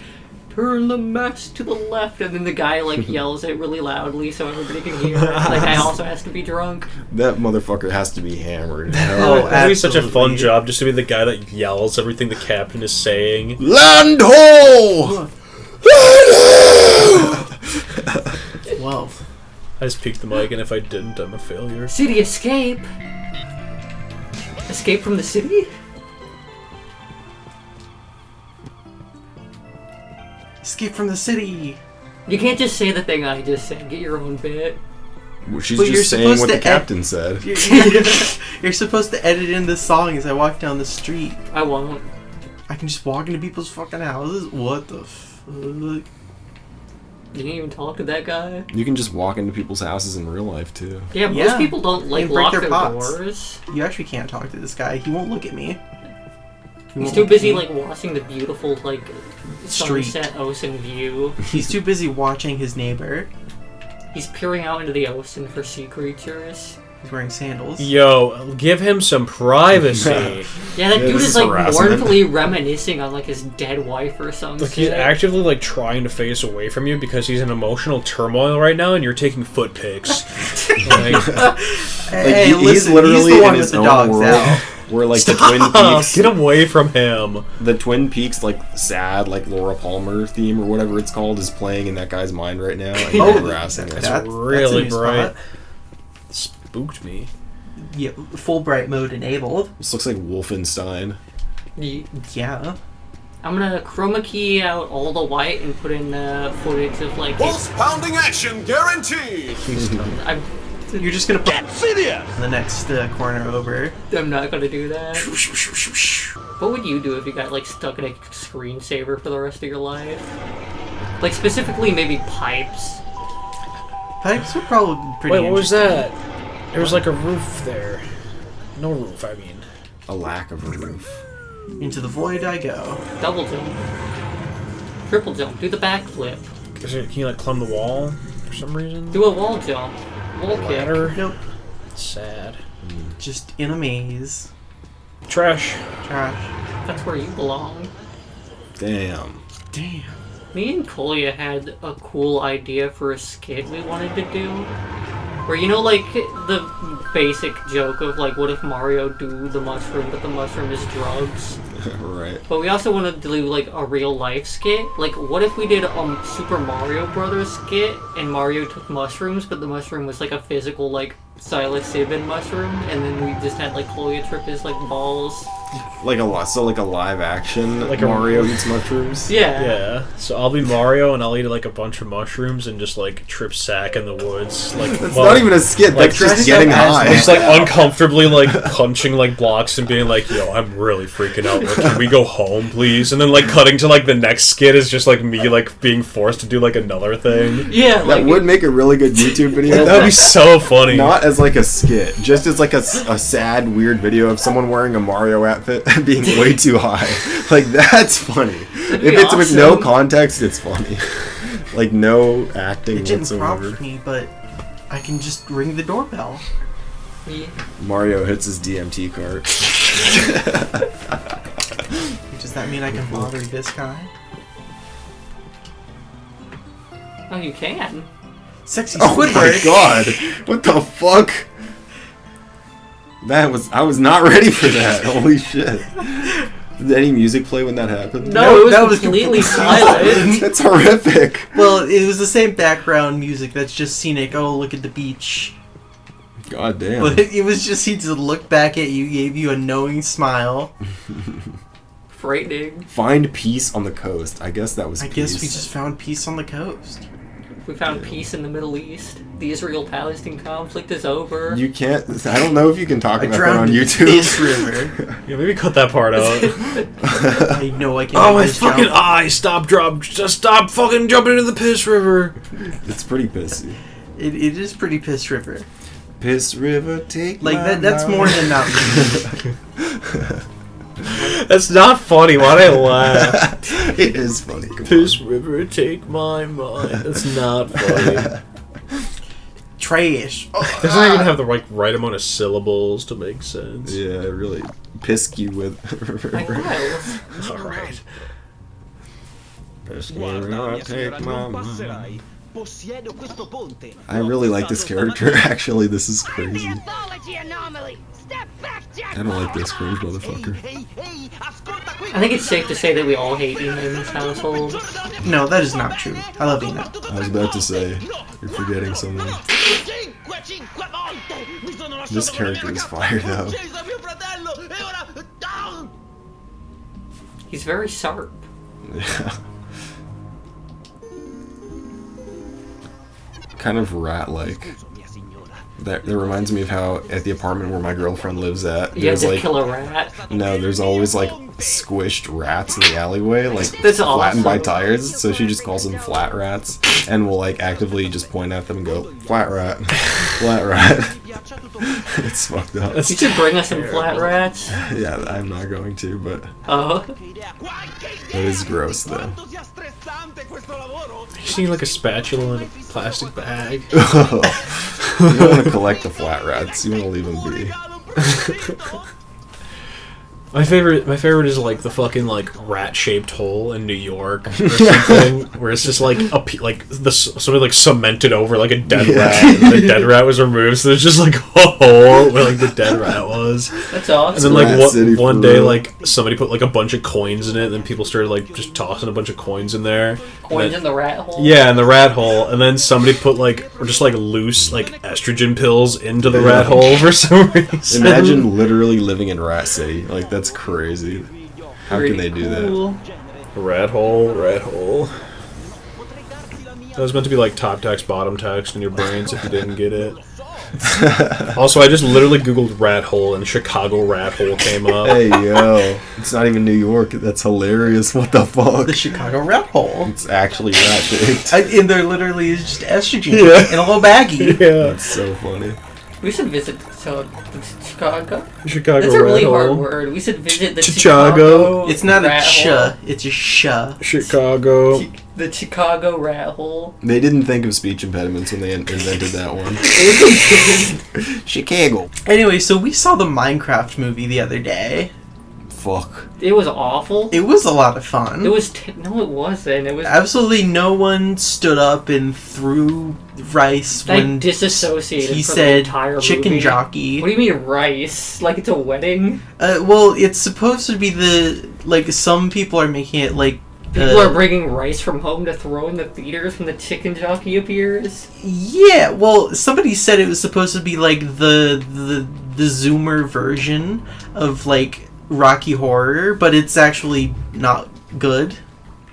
"Turn the mast to the left," and then the guy like yells it really loudly so everybody can hear it. That guy also has to be drunk. That motherfucker has to be hammered. Oh, That'd be such a fun absolutely. job just to be the guy that yells everything the captain is saying. Land ho! Whoa. I just peeked the mic, and if I didn't, I'm a failure. City escape. Escape from the city? Escape from the city. You can't just say the thing I just said. Get your own bit. Well, she's But you're just saying supposed what to the captain said. You're supposed to edit in this song as I walk down the street. I won't. I can just walk into people's fucking houses. What the fuck? You didn't even talk to that guy? You can just walk into people's houses in real life too. Yeah, most Yeah. people don't like And break lock their their pots. doors. You actually can't talk to this guy. He won't look at me. He He's won't too look busy at me. like watching the beautiful like Street. sunset ocean view. He's too busy watching his neighbor. He's peering out into the ocean for sea creatures. He's wearing sandals. Yo, give him some privacy. Yeah, that Yeah, dude this is is like harassment. mournfully reminiscing on like his dead wife or something. Like he's actively like trying to face away from you because he's in emotional turmoil right now, and you're taking foot pics. Like, Hey, he's listen, literally he's the one in with his the own dogs world. out. Where like the Twin stop! Peaks, Get away from him. the Twin Peaks like sad like Laura Palmer theme or whatever it's called is playing in that guy's mind right now. And Oh, he's harassing That's it. That's really a new bright. spot. Spooked me. Yeah, full bright mode enabled. This looks like Wolfenstein. Yeah. I'm gonna chroma key out all the white and put in footage of like. Pounding action guaranteed! You're just gonna put in the next corner over. I'm not gonna do that. What would you do if you got like stuck in a screensaver for the rest of your life? Like specifically maybe pipes. Pipes would probably be pretty Wait, what was interesting. that? There was like a roof there. No roof, I mean. A lack of a roof. Into the void I go. Double jump. Triple jump. Do the backflip. Can you like climb the wall for some reason? Do a wall jump. Wall kick. Ladder? Nope. Sad. Just in a maze. Trash. Trash. That's where you belong. Damn. Damn. Me and Kolya had a cool idea for a skit we wanted to do. Where, you know, like, the basic joke of, like, what if Mario do the mushroom, but the mushroom is drugs? Right. But we also wanted to do, like, a real-life skit. Like, what if we did a Super Mario Brothers skit, and Mario took mushrooms, but the mushroom was, like, a physical, like, psilocybin mushroom, and then we just had, like, Kolya trip his, like, balls. Like a live action, Like like Mario eats mushrooms. Yeah. Yeah. So I'll be Mario and I'll eat like a bunch of mushrooms and just like trip sack in the woods. Like That's not even a skit. like, That's just getting high. Just like uncomfortably like punching like blocks and being like, "Yo, I'm really freaking out. Like, can we go home, please?" And then like cutting to like the next skit is just like me like being forced to do like another thing. Yeah. That would make a really good YouTube video. That would be so funny. Not as like a skit, just as like a sad, weird video of someone wearing a Mario outfit and being way too high. Like, that's funny. If it's with no context, it's funny. Like, no acting It didn't whatsoever. prompt me, but I can just ring the doorbell. Yeah. Mario hits his DMT cart. Does that mean I can bother this guy? Oh, you can. Sexy Oh my Squidward. god! What the fuck? I was not ready for that. Holy shit. Did any music play when that happened? No, it was that was completely silent. That's horrific. Well, it was the same background music that's just scenic. Oh, look at the beach. God damn. But it was just, he just looked back at you, gave you a knowing smile. Frightening. Find peace on the coast. I guess that was I peace. guess we just found peace on the coast. We found peace in the Middle East. The Israel-Palestine conflict is over. You can't... I don't know if you can talk I about that drowned on in YouTube. this river. Yeah, maybe cut that part out. I know I can. Oh, my this fucking jump. eye! Just stop fucking jumping into the piss river. It's pretty pissy. It is pretty piss river. Piss river, take Like my that's mind. more than not. That's not funny. Why'd I laugh? It is funny. Come Piss river, take my mind. That's not funny. Trash. Doesn't even have the right amount of syllables to make sense. on. Yeah, really piss you with. Like Miles. All right. Piss river, take my mind. I really like this character. Actually, this is crazy. I don't like this cringe motherfucker. I think it's safe to say that we all hate Ina in this household. No, that is not true. I love Ina. I was about to say, you're forgetting someone. This character is fire though. He's very sharp. Yeah. Kind of rat-like. That reminds me of how at the apartment where my girlfriend lives at, You had there's to like kill a rat. no, there's always like squished rats in the alleyway, like That's flattened by awesome. tires. So she just calls them flat rats, and will like actively just point at them and go flat rat, flat rat. It's fucked up. You should bring us some flat rats. Yeah, I'm not going to, but Oh. it is gross though. You see like a spatula in a plastic bag. You don't want to collect the flat rats. You want to leave them be. My favorite is like the fucking like rat-shaped hole in New York or something, where it's just like somebody like cemented over like a dead rat. And the dead rat was removed, so there's just like a hole where like the dead rat was. That's awesome. And then like Rat City one for day real. like somebody put like a bunch of coins in it, and then people started like just tossing a bunch of coins in there. Coins in the rat hole. Yeah, in the rat hole, and then somebody put like or just like loose like estrogen pills into the rat hole for some reason. Imagine literally living in Rat City. Like, that's crazy. How can they do that? Cool. Rat hole, rat hole. That was meant to be like top text, bottom text in your brains if you didn't get it. Also, I just literally googled rat hole and Chicago rat hole came up. Hey, yo. It's not even New York. That's hilarious. What the fuck? The Chicago rat hole. It's actually rat-shaped. And there literally is just estrogen Yeah. in a little baggie. Yeah. That's so funny. We should visit Chicago. Chicago That's a really rat hard hole. word. We should visit the Chicago. Chicago. It's not a rat ch, hole. it's a sh. Chicago. The Chicago rat hole. They didn't think of speech impediments when they invented that one. Chicago. Anyway, so we saw the Minecraft movie the other day. Fuck. It was awful. It was a lot of fun. It was no, it wasn't. It was. Absolutely no one stood up and threw rice I when disassociated. he for the said entire chicken movie. jockey. What do you mean rice? Like it's a wedding? Well, it's supposed to be some people are making it like People are bringing rice from home to throw in the theaters when the chicken jockey appears. Yeah, well, somebody said it was supposed to be like the Zoomer version of like Rocky Horror, but it's actually not good.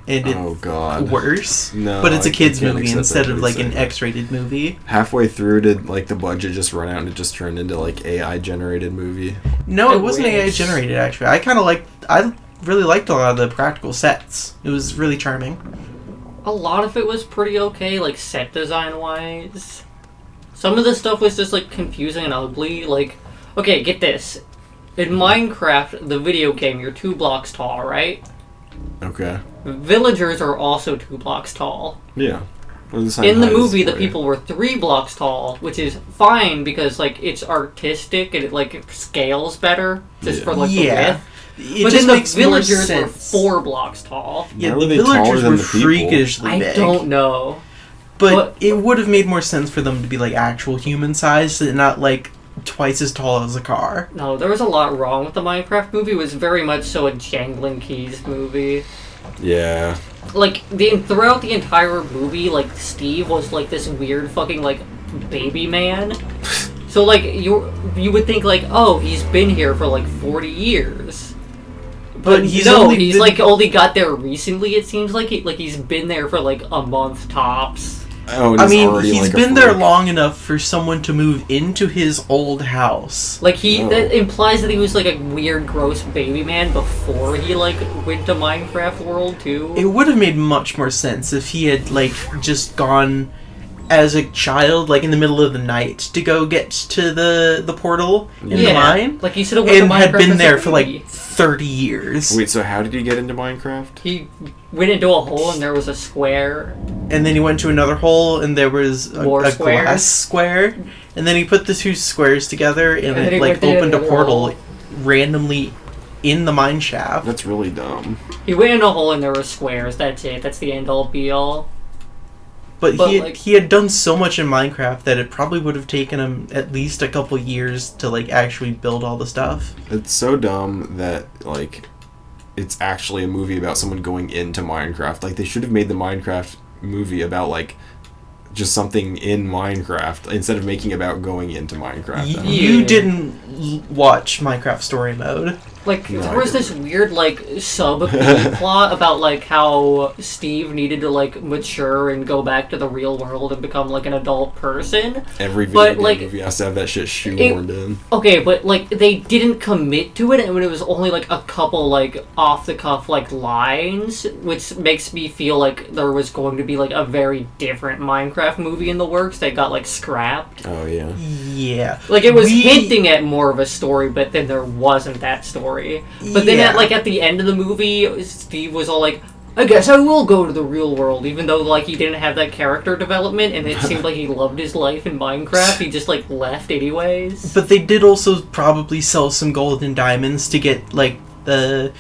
And it's worse. No, but it's a I kids can't movie accept instead that of like an reason. X-rated movie. Halfway through, did like the budget just run out and it just turned into like AI generated movie? No, I it wasn't AI wish. generated actually. I really liked a lot of the practical sets. It was really charming. A lot of it was pretty okay, like set design wise. Some of the stuff was just like confusing and ugly. Like, okay, get this. In Minecraft, the video game, you're 2 blocks tall, right? Okay. Villagers are also 2 blocks tall. Yeah. Well, the same In the height as movie, the player. people were 3 blocks tall, which is fine because like it's artistic and it like scales better just for like the width. It But just then the makes more villagers were sense. 4 blocks tall. Yeah, Why the were they taller villagers than were the people? freakishly I big. don't know. But it would have made more sense for them to be like actual human sized and not like twice as tall as a car. No, there was a lot wrong with the Minecraft movie. It was very much so a Jangling Keys movie. Yeah. Like, throughout the entire movie, like, Steve was like this weird fucking like baby man. So like you would think like, oh, he's been here for like 40 years. But he's he's like only got there recently. It seems like he's been there for like a month tops. Oh, and I mean, already, he's like, a been there freak. long enough for someone to move into his old house. Like that implies that he was like a weird, gross baby man before he like went to Minecraft World too. It would have made much more sense if he had like just gone as a child, like in the middle of the night, to go get to the portal in the mine. Like he should have went and to had Minecraft been as a there for baby. like 30 years. Wait, so how did he get into Minecraft? He went into a hole and there was a square. And then he went to another hole and there was a Squares. glass square. And then he put the 2 squares together and then he it like went into opened a another portal hole. randomly in the mine shaft. That's really dumb. He went in a hole and there were squares. That's it. That's the end all be all. But like- he had done so much in Minecraft that it probably would have taken him at least a couple years to like actually build all the stuff. It's so dumb that like it's actually a movie about someone going into Minecraft. Like they should have made the Minecraft movie about like just something in Minecraft instead of making it about going into Minecraft. You didn't watch Minecraft Story Mode. Like, No, there I was this weird, like, sub-plot about, like, how Steve needed to, like, mature and go back to the real world and become, like, an adult person. Every video But, game like, movie has to have that shit shoehorned in. Okay, but, like, they didn't commit to it, and it was only, like, a couple, like, off-the-cuff, like, lines, which makes me feel like there was going to be, like, a very different Minecraft movie in the works that got, like, scrapped. Oh, yeah. Yeah. Like, it was hinting at more of a story, but then there wasn't that story. But then, at the end of the movie, Steve was all like, I guess I will go to the real world, even though, like, he didn't have that character development, and it seemed like he loved his life in Minecraft. He just, like, left anyways. But they did also probably sell some gold and diamonds to get, like, the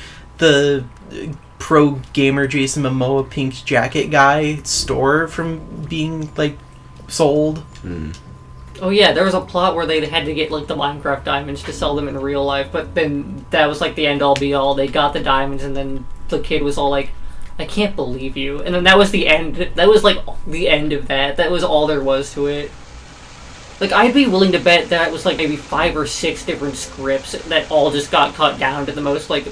pro gamer Jason Momoa pink jacket guy store from being, like, sold. Oh yeah, there was a plot where they had to get, like, the Minecraft diamonds to sell them in real life, but then that was, like, the end-all be-all. They got the diamonds, and then the kid was all like, I can't believe you. And then that was the end. That was, like, the end of that. That was all there was to it. Like, I'd be willing to bet that it was, like, maybe 5 or 6 different scripts that all just got cut down to the most, like,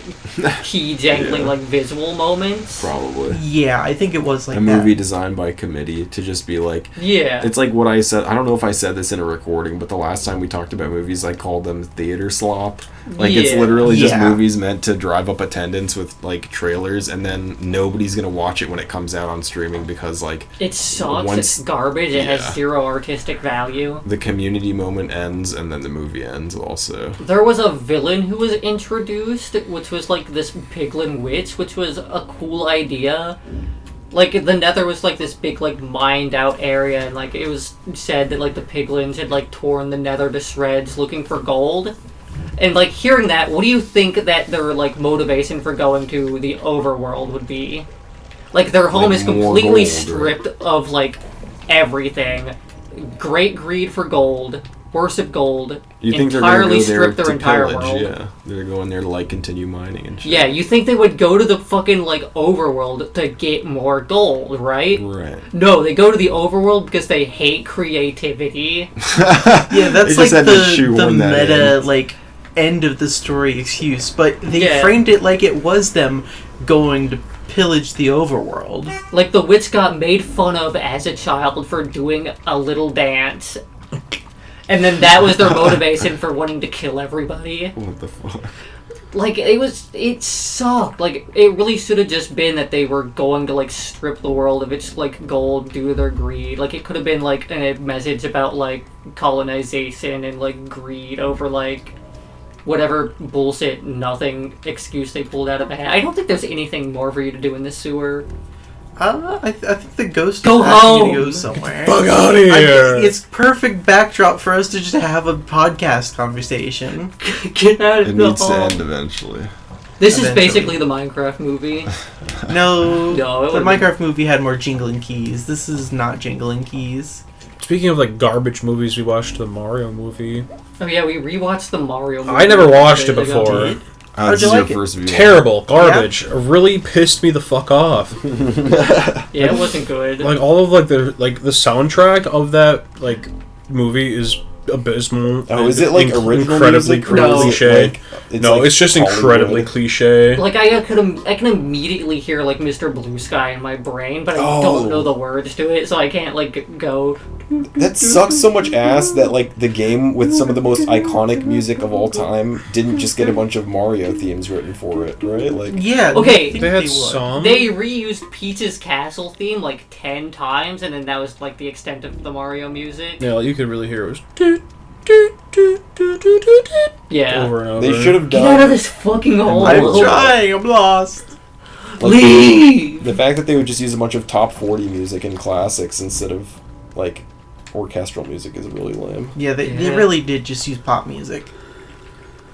key jangling, like, visual moments. Probably. Yeah, I think it was like a movie designed by committee to just be like... Yeah. It's like what I said... I don't know if I said this in a recording, but the last time we talked about movies, I called them theater slop. Like, it's literally just movies meant to drive up attendance with, like, trailers, and then nobody's gonna watch it when it comes out on streaming because, like... It sucks. It's garbage. It has zero artistic value. the community moment ends and then the movie ends also. There was a villain who was introduced, which was like this piglin witch, which was a cool idea. Like, the Nether was like this big, like, mined out area, and like it was said that like the piglins had like torn the Nether to shreds looking for gold. And like hearing that, what do you think that their like motivation for going to the overworld would be? Like, their home Like, is more completely gold, stripped of like everything. Great greed for gold, worship gold, You think entirely they're gonna strip go their there entire to pillage? world. Yeah, they're going there to like continue mining and shit. Yeah, you think they would go to the fucking like overworld to get more gold, right? Right. No, they go to the overworld because they hate creativity. Yeah, that's They like just had to the shoehorn that meta in. like end of the story excuse, but they Yeah. framed it like it was them going to pillage the overworld. Like, the witch got made fun of as a child for doing a little dance. And then that was their motivation for wanting to kill everybody. What the fuck? Like, it sucked. Like, it really should have just been that they were going to, like, strip the world of its, like, gold due to their greed. Like, it could have been, like, a message about, like, colonization and, like, greed over, like, whatever bullshit nothing excuse they pulled out of a hat. I don't think there's anything more for you to do in this sewer. I think the ghost Go is asking you to home! go somewhere. Fuck out of here! It's perfect backdrop for us to just have a podcast conversation. Get out of It the needs to hall. end eventually. This is Eventually. basically the Minecraft movie. No, No, it the wouldn't. Minecraft movie had more jingling keys. This is not jingling keys. Speaking of like garbage movies, we watched the Mario movie. Oh yeah, we rewatched the Mario movie. I never watched it days ago. before. Did? This you is your like it? first view. Terrible, garbage. It really pissed me the fuck off. Yeah, it wasn't good. Like all of like the soundtrack of that like movie is abysmal. Oh, is it like original incredibly music? Or is it, cliche? like, No, like it's just Hollywood? incredibly cliche. Like, I can immediately hear like Mr. Blue Sky in my brain, but I don't know the words to it, so I can't like go. That sucks so much ass that like the game with some of the most iconic music of all time didn't just get a bunch of Mario themes written for it, right? Like, Yeah. Okay, I think They had would. songs. They reused Peach's Castle theme like 10 times, and then that was like the extent of the Mario music. Yeah, like, you could really hear it was doot, doot, doot, doot, doot, doot, doot, Yeah. over and over. they should have Get out of done this fucking hole. I'm trying. I'm lost. like, Leave! the fact that they would just use a bunch of top 40 music and classics instead of like orchestral music is really lame. Yeah, they Yeah. really did just use pop music.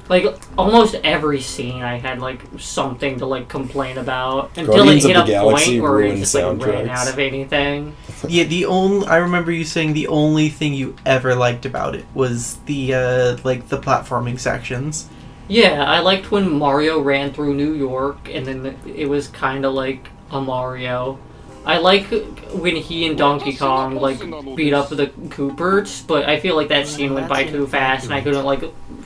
Like, almost every scene I had, like, something to, like, complain about. Until Guardians it hit of a the Galaxy point where it ruined just, like, ran soundtracks. out of anything. Yeah, I remember you saying the only thing you ever liked about it was the like the platforming sections. Yeah, I liked when Mario ran through New York, and then it was kind of like a Mario. I like when he and Donkey Kong, like, beat up the Coopers, but I feel like that scene went by too fast, and I couldn't, like,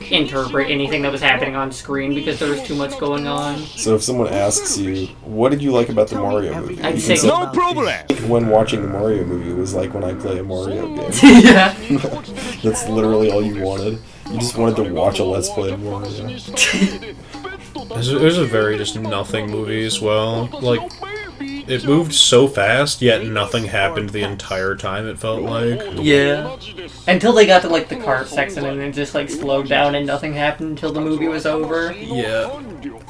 interpret anything that was happening on screen because there was too much going on. So if someone asks you, what did you like about the Mario movie? I'd You say can no problem. when watching the Mario movie was like when I play a Mario game. Yeah. That's literally all you wanted. You just wanted to watch a Let's Play of Mario. It was a very just nothing movie as well. Like, it moved so fast, yet nothing happened the entire time, it felt like. Yeah. Until they got to, like, the car section, and it just, like, slowed down and nothing happened until the movie was over. Yeah.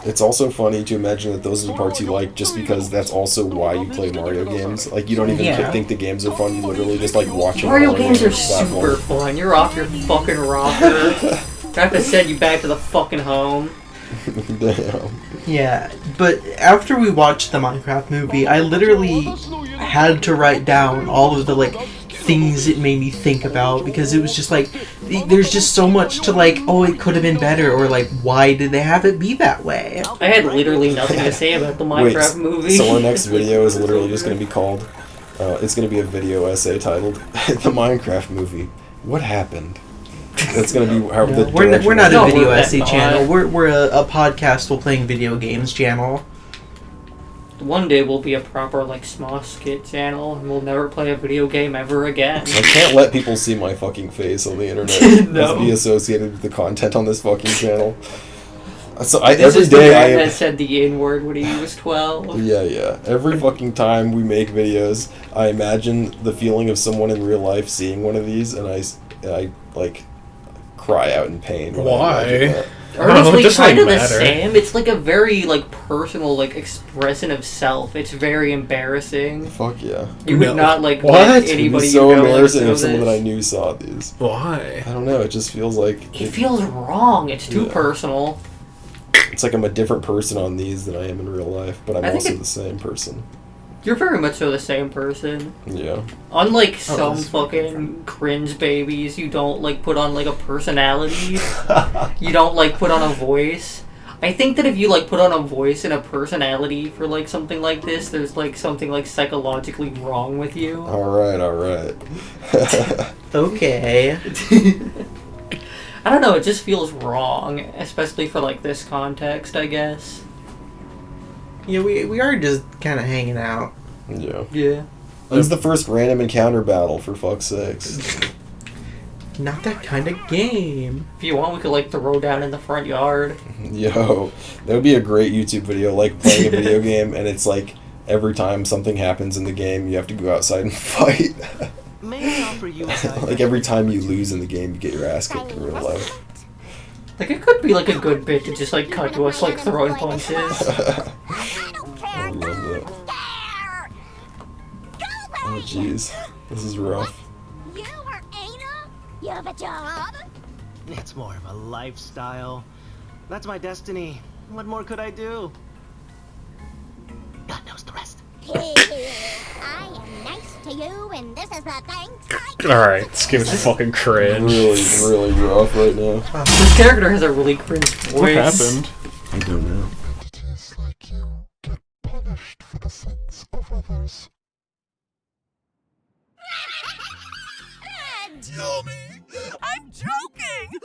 It's also funny to imagine that those are the parts you like just because that's also why you play Mario games. Like, you don't even Yeah. think the games are fun, you literally just like watching Mario games on are the platform. super fun. You're off your fucking rocker. I have to send you back to the fucking home. Damn. Yeah, but after we watched the Minecraft movie, I literally had to write down all of the like things it made me think about because it was just like there's just so much to like, oh, it could have been better, or like, why did they have it be that way? I had literally nothing to say about the Minecraft movie. So our next video is literally just going to be called, it's going to be a video essay titled, The Minecraft Movie. What happened? That's going to be how the We're direction not No, a video we're essay not. channel. We're a podcast while playing video games channel. One day we'll be a proper, like, small skit channel, and we'll never play a video game ever again. I can't let people see my fucking face on the internet. No. Be associated with the content on this fucking channel. So This every is the day man I that said the N-word when he was 12. yeah. Every fucking time we make videos, I imagine the feeling of someone in real life seeing one of these, and I like cry out in pain. when I Why? imagine that. Honestly, it doesn't, kind of like, the matter. same. It's like a very like personal like expression of self. It's very embarrassing. Fuck yeah. You No. would not like What? let It'd be anybody so you know embarrassing like, if someone this. that I knew saw these. Why? I don't know. It just feels like It feels wrong. It's too Yeah. personal. it's like I'm a different person on these than I am in real life, but I'm I think also it- the same person. You're very much so the same person. Yeah. Unlike some this is fucking cringe babies, you don't like put on like a personality. You don't like put on a voice. I think that if you like put on a voice and a personality for like something like this, there's like something like psychologically wrong with you. All right. Okay. I don't know, it just feels wrong, especially for like this context, I guess. Yeah, we are just kind of hanging out. Yeah. Yeah. When's the first random encounter battle, for fuck's sakes? Not that kind of game. If you want, we could like throw down in the front yard. Yo, that would be a great YouTube video, like playing a video game, and it's like every time something happens in the game, you have to go outside and fight. May I offer you a Like every time you lose in the game, you get your ass kicked in real life. Like it could be like a good bit to just like cut to us like throwing punches. I don't care. I love that. Oh jeez, this is rough. You are Ana? You have a job? It's more of a lifestyle. That's my destiny. What more could I do? God knows the rest. I am nice to you, and this is the thing. Alright, this game is fucking cringe. Really rough right now. This character has a really cringe voice. What happened? I don't know. Entities like you get punished for the sins of others. Tell me, I'm joking.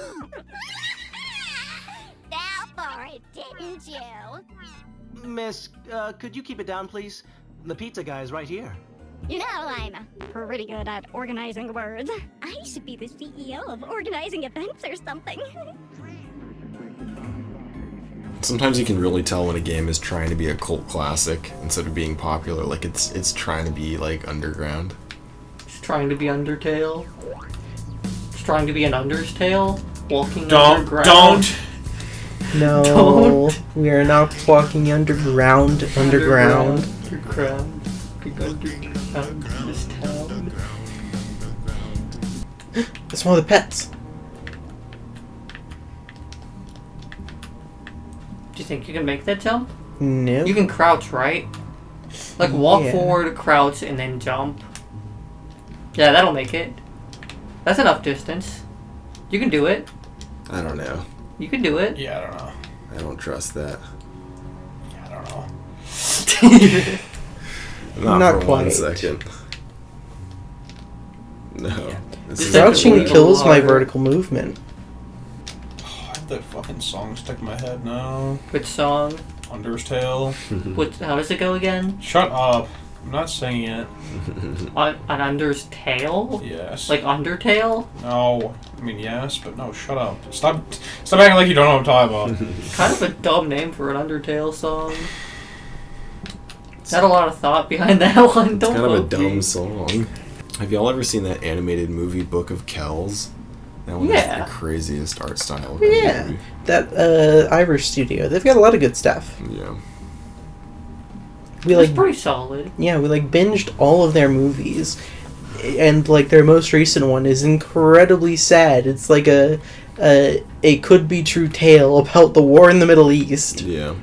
Fell for it, didn't you? Miss, could you keep it down, please? The pizza guy is right here. You know, I'm pretty good at organizing words. I should be the CEO of organizing events or something. Sometimes you can really tell when a game is trying to be a cult classic instead of being popular. Like it's trying to be like underground. It's trying to be Undertale. It's trying to be an Under's Tale. Walking Don't. underground. No, Don't. we are not walking underground. Underground. This town. That's one of the pets. Do you think you can make that jump? No. You can crouch, right? Like walk Yeah. forward, crouch, and then jump. Yeah, that'll make it. That's enough distance. You can do it. I don't know. You can do it. Yeah, I don't know. I don't trust that. Yeah, I don't know. Not for quite. 1 second. No. This is Crouching Definitely kills my harder. vertical movement. I have that fucking song stuck in my head now. Which song? Undertale. How does it go again? Shut up. I'm not singing it. An Under's Tale? Yes. Like Undertale? No. I mean, yes, but no, shut up. Stop acting like you don't know what I'm talking about. Kind of a dumb name for an Undertale song. Had a lot of thought behind that one. It's Don't kind of a vote dumb me. song. Have y'all ever seen that animated movie Book of Kells? That one Yeah. has the craziest art style of any Yeah, movie. that Irish studio. They've got a lot of good stuff. Yeah. We It's like, pretty solid. yeah, we like binged all of their movies, and like their most recent one is incredibly sad. It's like a could be true tale about the war in the Middle East. Yeah.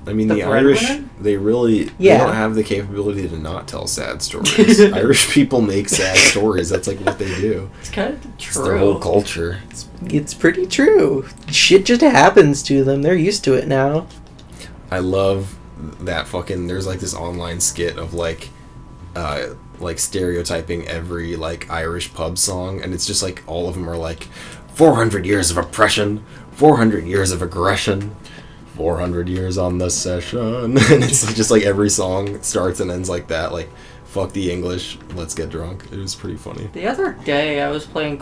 I mean, The the Irish, Breadwinner? they really Yeah. they don't have the capability to not tell sad stories. Irish people make sad stories. That's like what they do. It's kind of It's their whole true. culture. It's pretty true. Shit just happens to them. They're used to it now. I love that fucking. There's like this online skit of like stereotyping every like Irish pub song, and it's just like all of them are like 400 years of oppression, 400 years of aggression, 400 years on the session, and it's just like every song starts and ends like that, like fuck the English, let's get drunk. It was pretty funny. The other day, I was playing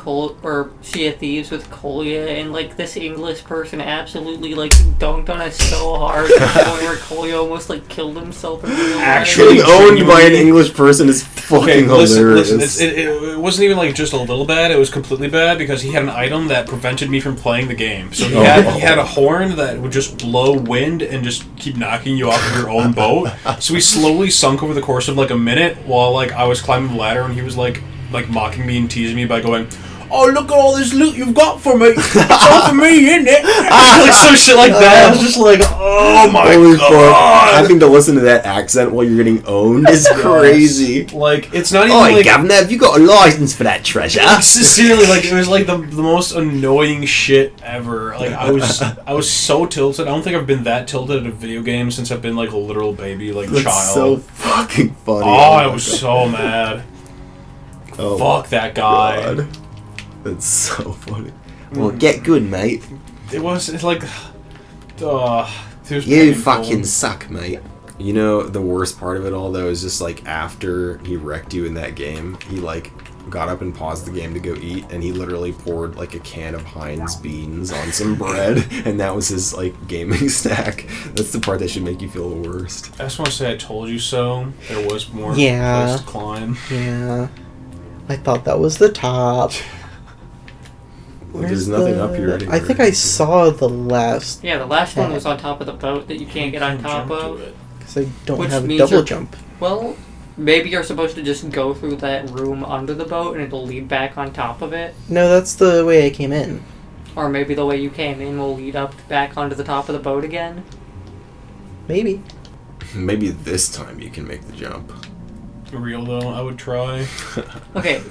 Sea of Thieves with Kolya, and like this English person absolutely like dunked on us so hard to the point where Kolya almost like killed himself in real life. Actually, Being owned by an English person is fucking listen. hilarious. It wasn't even like just a little bad. It was completely bad because he had an item that prevented me from playing the game. So he had a horn that would just blow wind and just keep knocking you off of your own boat. So we slowly sunk over the course of like a minute while like I was climbing the ladder and he was like mocking me and teasing me by going, "Oh, look at all this loot you've got for me. It's all for me, isn't it?" Like some shit like that. I was just like, oh my Holy god. fuck. Having to listen to that accent while you're getting owned is crazy. Like, it's not even Oi, like... governor, have you got a license for that treasure? Sincerely, like, it was like the most annoying shit ever. Like, I was so tilted. I don't think I've been that tilted at a video game since I've been like a literal baby, like, That's child. so fucking funny. Oh, I was so mad. Oh, fuck that guy. God. That's so funny. Well, get good, mate. It's like... You fucking suck, mate. You know, the worst part of it all, though, is just, like, after he wrecked you in that game, he, like, got up and paused the game to go eat, and he literally poured, like, a can of Heinz beans on some bread, and that was his, like, gaming snack. That's the part that should make you feel the worst. I just want to say I told you so. There was more Yeah. place to climb. Yeah. I thought that was the top. There's nothing up here anymore. I think I saw the last... Yeah, the last one was on top of the boat that you can't get on top of. Because I don't Which have a means double you're- jump. Well, maybe you're supposed to just go through that room under the boat and it'll lead back on top of it. No, that's the way I came in. Or maybe the way you came in will lead up back onto the top of the boat again. Maybe. Maybe this time you can make the jump. For real, though, I would try. Okay.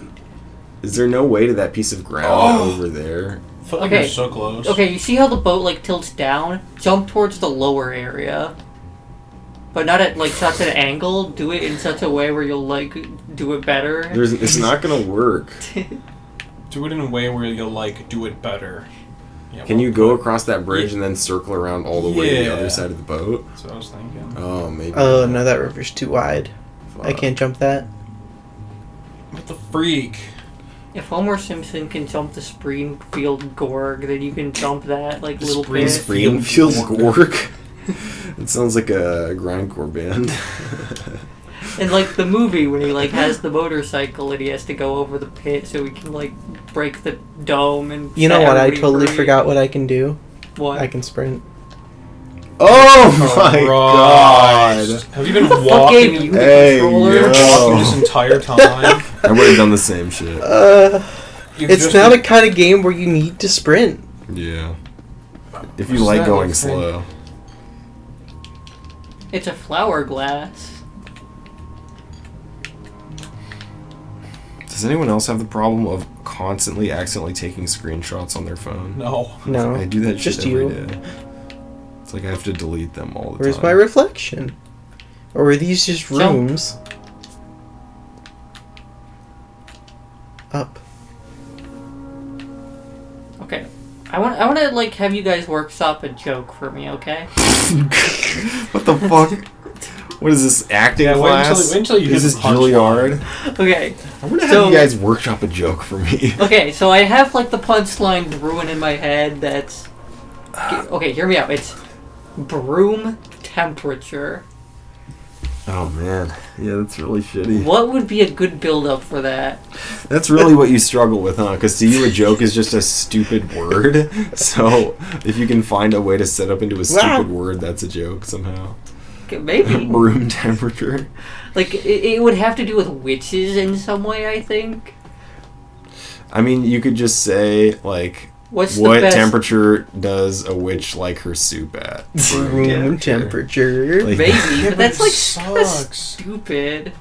Is there no way to that piece of ground over there? I feel like you're so close. Okay, you see how the boat like tilts down? Jump towards the lower area. But not at like such an angle. Do it in such a way where you'll like do it better. It's not gonna work. Do it in a way where you'll like do it better. Yeah, Can you go across that bridge and then circle around all the way to the other side of the boat? That's what I was thinking. Oh, maybe. Oh, no, that river's too wide. I can't jump that. What the freak? If Homer Simpson can jump the Springfield Gorg, then you can jump that like little bit. Springfield Gorg? It sounds like a grindcore band. And like the movie when he like has the motorcycle and he has to go over the pit so he can like break the dome and. You know set what? I everybody totally free. forgot what I can do. What? I can sprint. Oh my god! Have you been Who the fuck walking? gave you the Hey, controller? You've been walking this entire time. I would have done the same shit. It's not a kind of game where you need to sprint. Yeah. If you like going slow. It's a flower glass. Does anyone else have the problem of constantly accidentally taking screenshots on their phone? No. No. I do that Just shit every you. day. It's like I have to delete them all the Where's time. my reflection? Or were these just rooms? Up. Okay. I want to like have you guys workshop a joke for me, okay? What the fuck? What is this, acting class? Wait until you is hit this the punchline. Juilliard? Okay. I want to have you guys workshop a joke for me. Okay, so I have like the punchline brewing in my head that's... Okay, hear me out. It's broom temperature. Oh man, yeah, that's really shitty. What would be a good build-up for that? That's really what you struggle with, huh? Because to you, a joke is just a stupid word. So if you can find a way to set up into a stupid word, that's a joke somehow. Okay, maybe. Room temperature. Like, it would have to do with witches in some way, I think. I mean, you could just say, like, What's the what best- temperature does a witch like her soup at? Room temperature. Like- Maybe, but that's like sucks. stupid.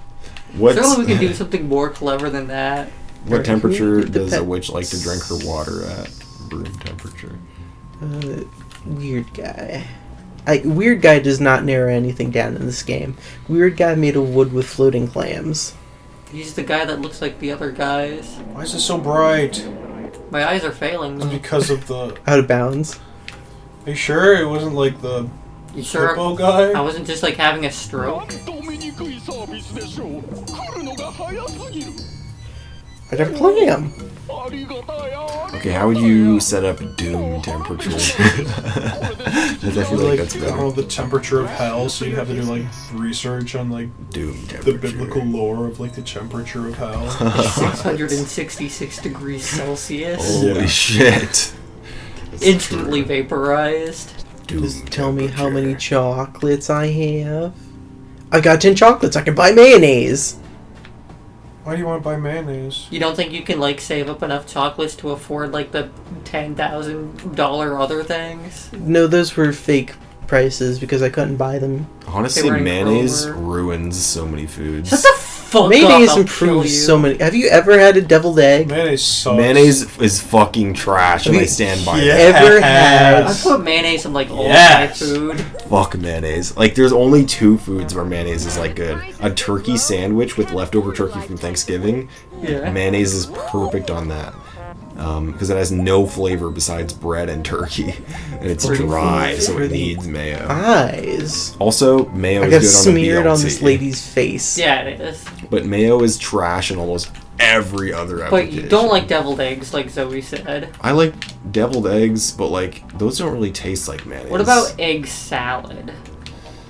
What's- Surely we can do something more clever than that. What temperature Can you does a depend- witch like to drink her water at? Room temperature. Weird guy. Weird guy does not narrow anything down in this game. Weird guy made of wood with floating clams. He's the guy that looks like the other guys. Why is it so bright? My eyes are failing me. Because of the... Out of bounds. Are you sure it wasn't like the... You sure? Hippo guy? I wasn't just like having a stroke. I'd have clam. Okay, how would you set up doom temperature? I feel like that's better. The temperature of hell, so you have to do like research on like doom temperature. The biblical lore of like the temperature of hell. 666 degrees Celsius. Holy shit. That's instantly vaporized. Just tell me how many chocolates I have. I got 10 chocolates. I can buy mayonnaise. Why do you want to buy mayonnaise? You don't think you can like save up enough chocolates to afford like the $10,000 other things? No, those were fake prices because I couldn't buy them. Honestly, mayonnaise ruins so many foods. Shut the fuck Mayonnaise up, improves so many. Have you ever had a deviled egg? Mayonnaise sucks. Mayonnaise is fucking trash, and I stand by it. Ever had? I put mayonnaise in like all my food. Fuck mayonnaise. Like, there's only 2 foods where mayonnaise is like good. A turkey sandwich with leftover turkey from Thanksgiving. Yeah. Mayonnaise is perfect on that. Because it has no flavor besides bread and turkey. And it's dry, so it needs mayo. Eyes. Also, mayo I is got good smeared on on the this BLT. lady's face. Yeah, it is. But mayo is trash in almost every other But application. you don't like deviled eggs, like Zoe said. I like deviled eggs, but like those don't really taste like mayonnaise. What about egg salad?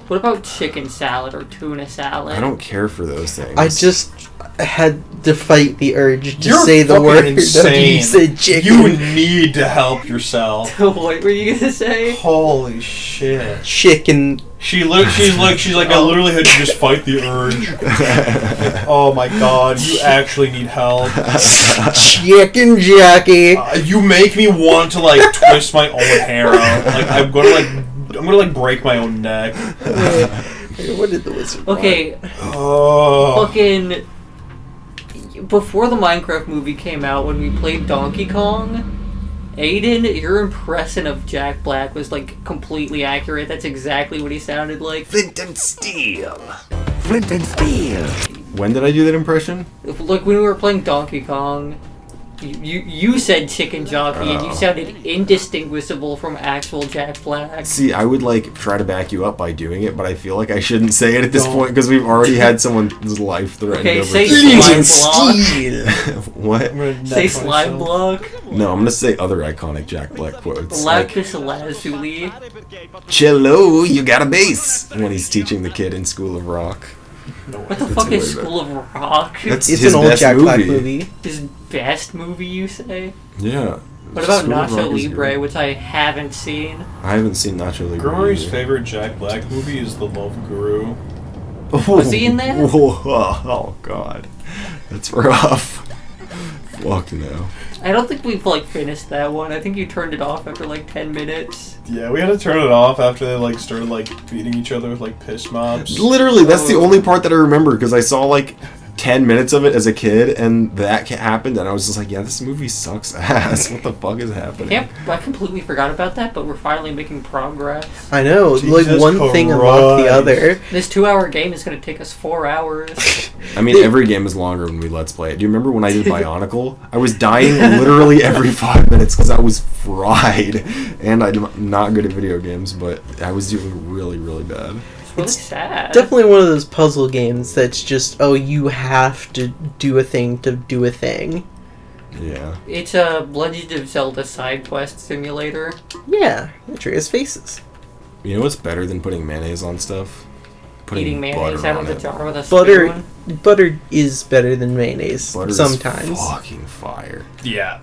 What about chicken salad or tuna salad? I don't care for those things. I just had to fight the urge to You're say the fucking word. insane. You said chicken. You need to help yourself. What were you gonna say? Holy shit. Chicken. She's like, I literally had to just fight the urge. Like, oh my god, you actually need help. Chicken Jackie. You make me want to like twist my own hair out. Like I'm gonna break my own neck. What did the wizard Okay. Oh. Fucking. Before the Minecraft movie came out, when we played Donkey Kong, Aiden, your impression of Jack Black was like completely accurate. That's exactly what he sounded like. Flint and steel. Flint and steel. When did I do that impression? Like when we were playing Donkey Kong, you said chicken jockey and you sounded indistinguishable from actual Jack Black. See, I would like try to back you up by doing it, but I feel like I shouldn't say it at this point because we've already had someone's life threatened. Okay, over say slime block. What? Say slime block. No, I'm gonna say other iconic Jack Black quotes. Lapis lazuli. Cello, you got a bass. When he's teaching the kid in School of Rock. What the fuck is School of Rock? That's It's his an old best Jack Black movie. movie. His best movie, you say? Yeah. What about School of Nacho Rock is Libre, good. which I haven't seen? I haven't seen Nacho Libre. Gurmari's either. favorite Jack Black movie is The Love Guru. Was he in that? Oh god. That's rough. Fuck no. I don't think we've like finished that one. I think you turned it off after like 10 minutes. Yeah, we had to turn it off after they like started like beating each other with like piss mobs. Literally, that's the only part that I remember because I saw like 10 minutes of it as a kid and that happened and I was just like, yeah, this movie sucks ass. What the fuck is happening? I completely forgot about that, but we're finally making progress. I know. Jesus like one thing unlocked the Christ. other. This 2-hour game is going to take us 4 hours. I mean, every game is longer when we Let's Play it. Do you remember when I did Bionicle? I was dying literally every 5 minutes because I was fried. And I'm not good at video games, but I was doing really, really bad. Really sad. Definitely one of those puzzle games that's just, oh, you have to do a thing to do a thing. Yeah. It's a Legend of Zelda side quest simulator. Yeah, Atreus faces. You know what's better than putting mayonnaise on stuff? Putting Eating mayonnaise butter out on of the it. jar with a Butter, spoon. butter is better than mayonnaise Butter sometimes. is fucking fire. Yeah.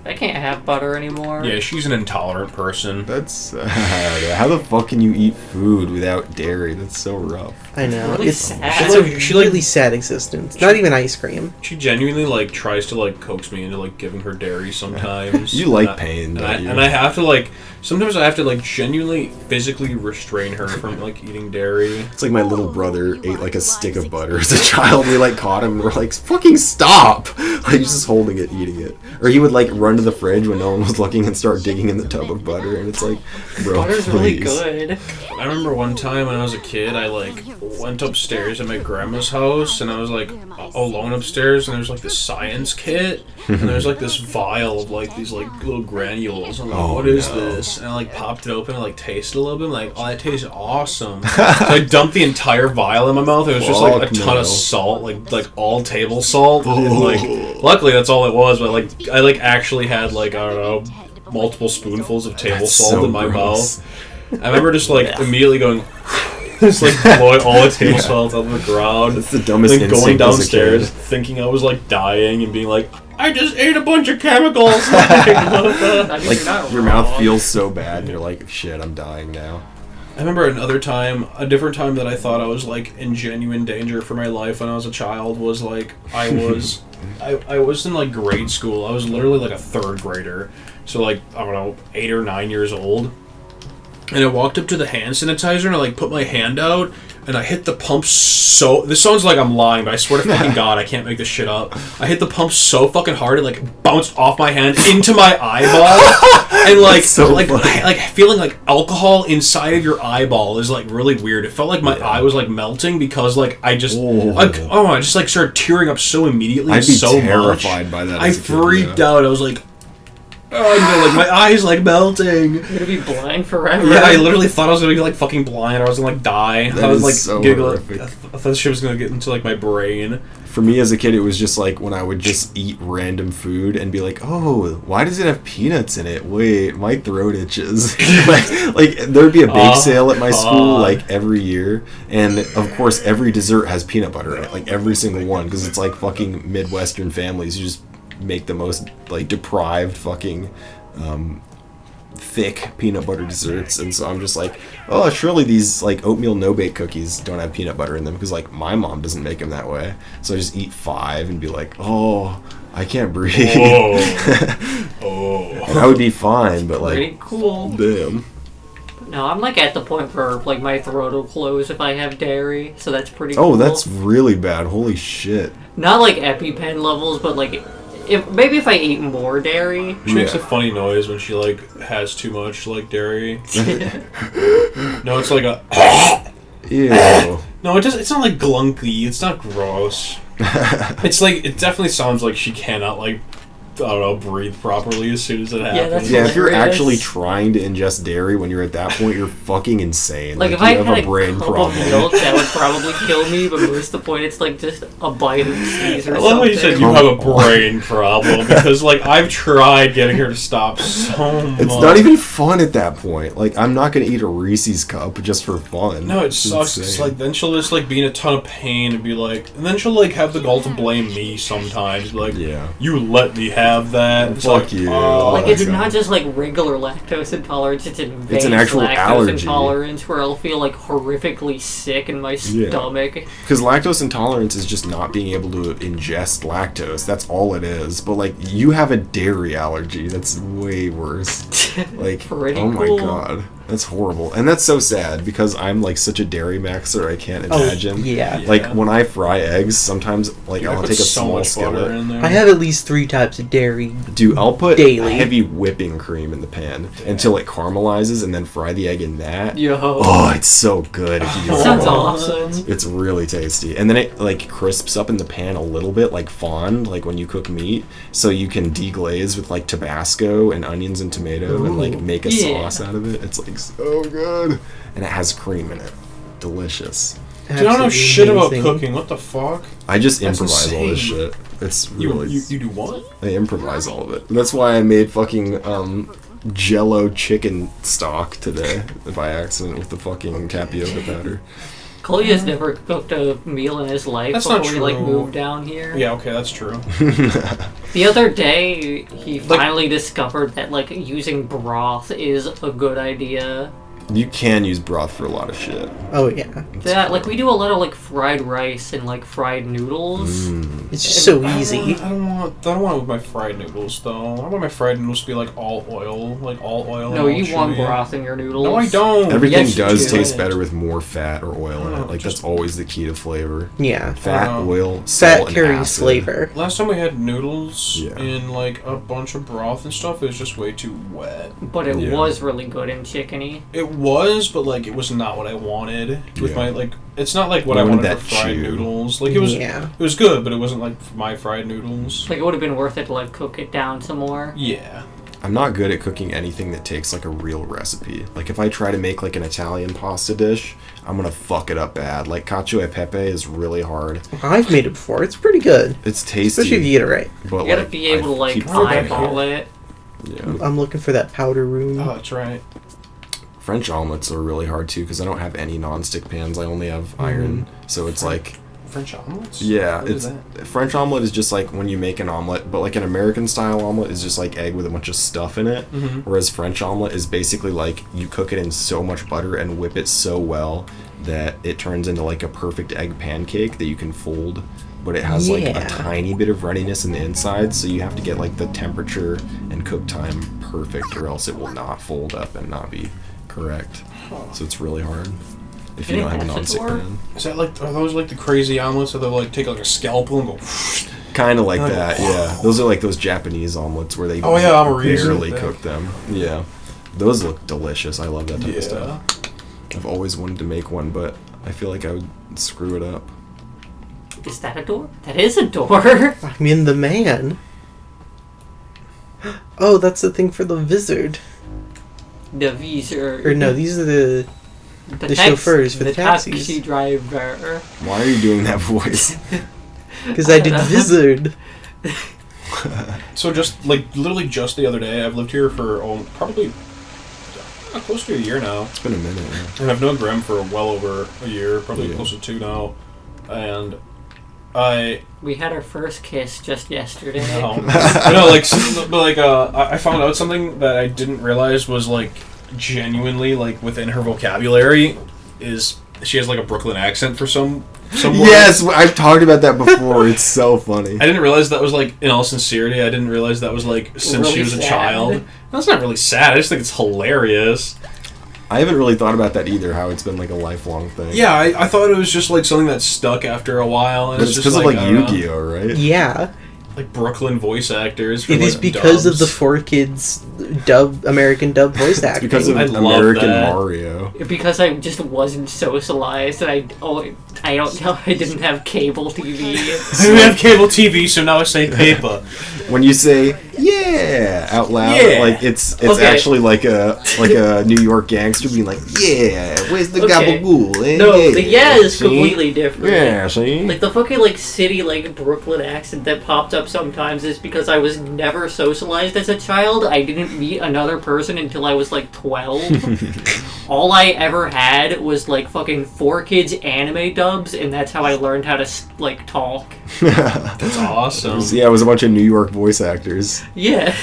I can't have butter anymore. Yeah, she's an intolerant person. That's sad. How the fuck can you eat food without dairy? That's so rough. I know. Really It's sad. it's a really sad existence. Not even ice cream. She genuinely like tries to like coax me into like giving her dairy sometimes. You like And pain, and don't you? and I have to like sometimes I have to like genuinely physically restrain her from like eating dairy. It's like my little brother ate like a stick of butter as a child. We like caught him and we're like, fucking stop! Like he's just holding it, eating it. Or he would like run to the fridge when no one was looking and start digging in the tub of butter and it's like, bro, Butter's really good. I remember one time when I was a kid, I like went upstairs at my grandma's house and I was like alone upstairs and there's like this science kit and there's like this vial of like these like little granules. I'm like, what is this? once, and I like popped it open and like tasted a little bit. I'm like, oh, that tastes awesome. So I dumped the entire vial in my mouth. It was just like a ton of salt, like all table salt. And like, luckily that's all it was. But like, I like actually had like, I don't know, multiple spoonfuls of table salt in my mouth. I remember just like immediately going. Just like blowing all the table salt on the ground. That's the dumbest thing. Going downstairs, thinking I was like dying and being like, I just ate a bunch of chemicals. Like your mouth feels so bad, and you're like, shit, I'm dying now. I remember a different time that I thought I was like in genuine danger for my life when I was a child was like I was in like grade school. I was literally like a 3rd grader, so like I don't know, 8 or 9 years old. And I walked up to the hand sanitizer and I like put my hand out and I hit the pump so... This sounds like I'm lying, but I swear to fucking God, I can't make this shit up. I hit the pump so fucking hard it like bounced off my hand into my eyeball. And like, so like feeling like alcohol inside of your eyeball is like really weird. It felt like my eye was like melting because like I just... I just like started tearing up so immediately. I'd be so terrified by that. I freaked out. I was like... Oh, no, like my eyes like melting. You're gonna be blind forever. Yeah, I literally thought I was gonna be like fucking blind or I was gonna like die. That I was like so giggling. horrific. I thought this shit was gonna get into like my brain. For me as a kid, it was just like when I would just eat random food and be like, oh, why does it have peanuts in it? Wait, my throat itches. like there'd be a bake sale at my school like every year, and of course every dessert has peanut butter in it, like every single one, because it's like fucking Midwestern families. You just make the most like deprived fucking thick peanut butter desserts, and so I'm just like, oh, surely these like oatmeal no-bake cookies don't have peanut butter in them because like my mom doesn't make them that way. So I just eat 5 and be like, oh, I can't breathe. And I would be fine, but like, pretty cool. Damn. No, I'm like at the point where like my throat will close if I have dairy, so that's pretty cool. Oh, that's really bad. Holy shit. Not like EpiPen levels, but like maybe if I ate more dairy. She makes a funny noise when she like has too much like dairy. No, it's like a ew. No, it's not like glunky. It's not gross. It's like it definitely sounds like she cannot like I don't know, breathe properly as soon as it happens. Yeah, if you're actually trying to ingest dairy when you're at that point, you're fucking insane. Like if you I have had a brain cup problem. of milk, that would probably kill me. But most of the point, it's like just a bite of cheese or I something. love how you said you have a brain problem because like I've tried getting her to stop so much. It's not even fun at that point. Like I'm not gonna eat a Reese's cup just for fun. No, it sucks. It's like then she'll just like be in a ton of pain and be like, and then she'll like have the gall to blame me sometimes. Be like, yeah, you let me have that. It's fuck like, you. Like it's not just like regular lactose intolerance; it's advanced it's an actual lactose allergy. intolerance where I'll feel like horrifically sick in my stomach. Because lactose intolerance is just not being able to ingest lactose. That's all it is. But like you have a dairy allergy. That's way worse. Like oh my god. That's horrible. And that's so sad because I'm like such a dairy maxer, I can't imagine. Like when I fry eggs, sometimes like I'll take a small skillet. I have at least 3 types of dairy. Dude, I'll put daily. heavy whipping cream in the pan until it caramelizes and then fry the egg in that. Yo. Oh, it's so good if you do it. Sounds awesome. It's really tasty. And then it like crisps up in the pan a little bit like fond, like when you cook meat. So you can deglaze with like Tabasco and onions and tomato and like make a sauce out of it. It's like so good. And it has cream in it. Delicious. Dude, I don't know shit about cooking. What the fuck? I just That's improvise all this insane. shit. It's really... You do what? I improvise all of it. That's why I made fucking Jello chicken stock today by accident with the fucking tapioca powder. Kolya's never cooked a meal in his life That's before not he like true. moved down here. Yeah, okay, that's true. The other day, he finally discovered that like using broth is a good idea. You can use broth for a lot of shit. Oh yeah. That like we do a lot of like fried rice and like fried noodles. It's just so easy. I don't want it with my fried noodles though. I want my fried noodles to be like all oil, No, you want broth in your noodles. No, I don't. Everything Yes, does you do. taste better with more fat or oil in it. Like that's always the key to flavor. Yeah. Fat, oil, Fat salt, and carries acid. flavor. Last time we had noodles in like a bunch of broth and stuff, it was just way too wet. But it was really good and chickeny. It was, but like it was not what I wanted with my like. It's not like what You I wanted wanted that for fried chew. noodles. Like it was good, but it wasn't like my fried noodles. Like it would have been worth it to like cook it down some more. Yeah. I'm not good at cooking anything that takes like a real recipe. Like if I try to make like an Italian pasta dish, I'm gonna fuck it up bad. Like cacio e pepe is really hard. I've made it before. It's pretty good. It's tasty, especially if you get it right. But You gotta be able to like eyeball it. Yeah. I'm looking for that powder room. Oh, that's right. French omelets are really hard too because I don't have any non-stick pans. I only have iron, so it's like French omelets? Yeah, What is it's French omelet is just like when you make an omelet, but like an American style omelet is just like egg with a bunch of stuff in it. Whereas French omelet is basically like you cook it in so much butter and whip it so well that it turns into like a perfect egg pancake that you can fold, but it has like a tiny bit of runniness in the inside, so you have to get like the temperature and cook time perfect or else it will not fold up and not be correct. So it's really hard if you don't have a non-stick pan. Is that like, are those like the crazy omelets that they'll like take like a scalpel and go kind of like that, yeah. Those are like those Japanese omelets where they Amorese, barely cook them. Yeah, those look delicious. I love that type of stuff. I've always wanted to make one, but I feel like I would screw it up. Is that a door? That is a door. I mean, the man. Oh, that's the thing for the wizard. The visa. Or no, these are the chauffeurs for the taxis. Taxi driver. Why are you doing that voice? Because I did wizard. So just like literally just the other day, I've lived here for probably close to a year now. It's been a minute. Yeah. And I've known Graham for well over a year, probably close to 2 now. And we had our first kiss just yesterday. I found out something that I didn't realize was like genuinely like within her vocabulary is she has like a Brooklyn accent for some Yes, I've talked about that before. It's so funny. I didn't realize that was like, in all sincerity, I didn't realize that was like since really she was a sad. child. That's not really sad. I just think it's hilarious. I haven't really thought about that either, how it's been like a lifelong thing. Yeah, I thought it was just like something that stuck after a while. And But it's just because of like I don't know, Yu-Gi-Oh, right? Yeah. like Brooklyn voice actors. For, It is like, because dubs. of the 4Kids American dub voice acting. Because of I love American that. Mario. Because I just wasn't socialized, and I don't know. I didn't have cable TV. I didn't have cable TV, so now I say paper. When you say "yeah" out loud, Yeah. like it's Okay. actually like a New York gangster being like, "Yeah, where's the Okay. gabagool?" Eh? No, the yeah is See? completely different. Yeah, see? Like the fucking like city like Brooklyn accent that popped up sometimes is because I was never socialized as a child. I didn't meet another person until I was like 12. All I ever had was like fucking 4Kids anime dubs, and that's how I learned how to like talk. That's awesome. Yeah, it was a bunch of New York voice actors. Yeah,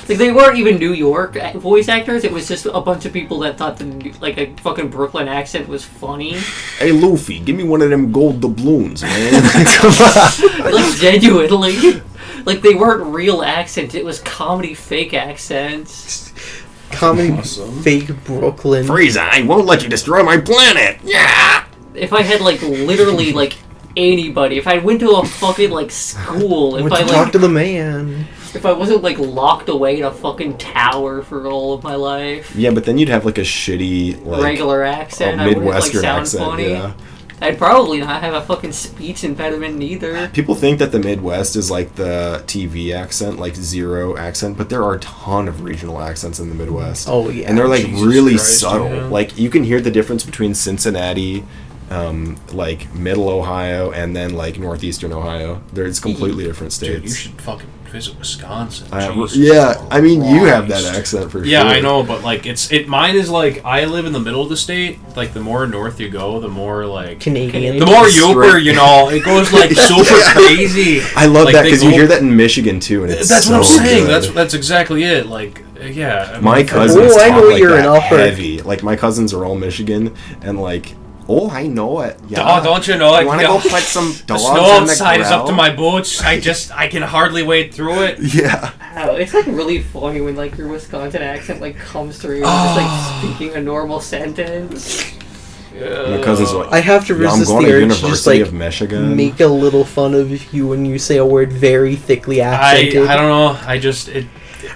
like they weren't even New York voice actors. It was just a bunch of people that thought like a fucking Brooklyn accent was funny. Hey, Luffy, give me one of them gold doubloons, man. Come on. Like genuinely, like they weren't real accents. It was comedy fake accents. Comedy Awesome. fake Brooklyn. Frieza, I won't let you destroy my planet. Yeah. If I had like literally like anybody, if I went to a fucking like school, if Went I to like talk to the man. if I wasn't like locked away in a fucking tower for all of my life, Yeah, but then you'd have like a shitty like regular accent, I wouldn't like Midwestern sound accent. funny. Yeah. I'd probably not have a fucking speech impediment either. People think that the Midwest is like the TV accent, like zero accent, but there are a ton of regional accents in the Midwest. Oh, yeah. And they're like Jesus really Christ, subtle. yeah. Like you can hear the difference between Cincinnati, like middle Ohio, and then like northeastern Ohio. It's completely different states. Dude, you should fucking visit Wisconsin. Yeah, I mean you have that Christ. accent for Yeah, sure. I know, but like mine is like I live in the middle of the state. Like the more north you go, the more like Canadian. the more Straight- yoper, you know, it goes like super crazy. I love Like, that they because you go- hear that in Michigan too, and it's That's what I'm so saying. good. That's exactly it. Like yeah, I mean, My cousins Oh, I talk know like you're that an offer. heavy. Like my cousins are all Michigan, and like, oh, I know it. Yeah. Oh, don't you know? You want to go put some The dogs snow in the outside is up to grill? my boots. I can hardly wade through it. Yeah. Oh, it's like really funny when like your Wisconsin accent like comes through and just like speaking a normal sentence. My cousins are like, I have to yeah, I'm resist going the to urge to University just like of Michigan. make a little fun of you when you say a word very thickly I accented. don't know.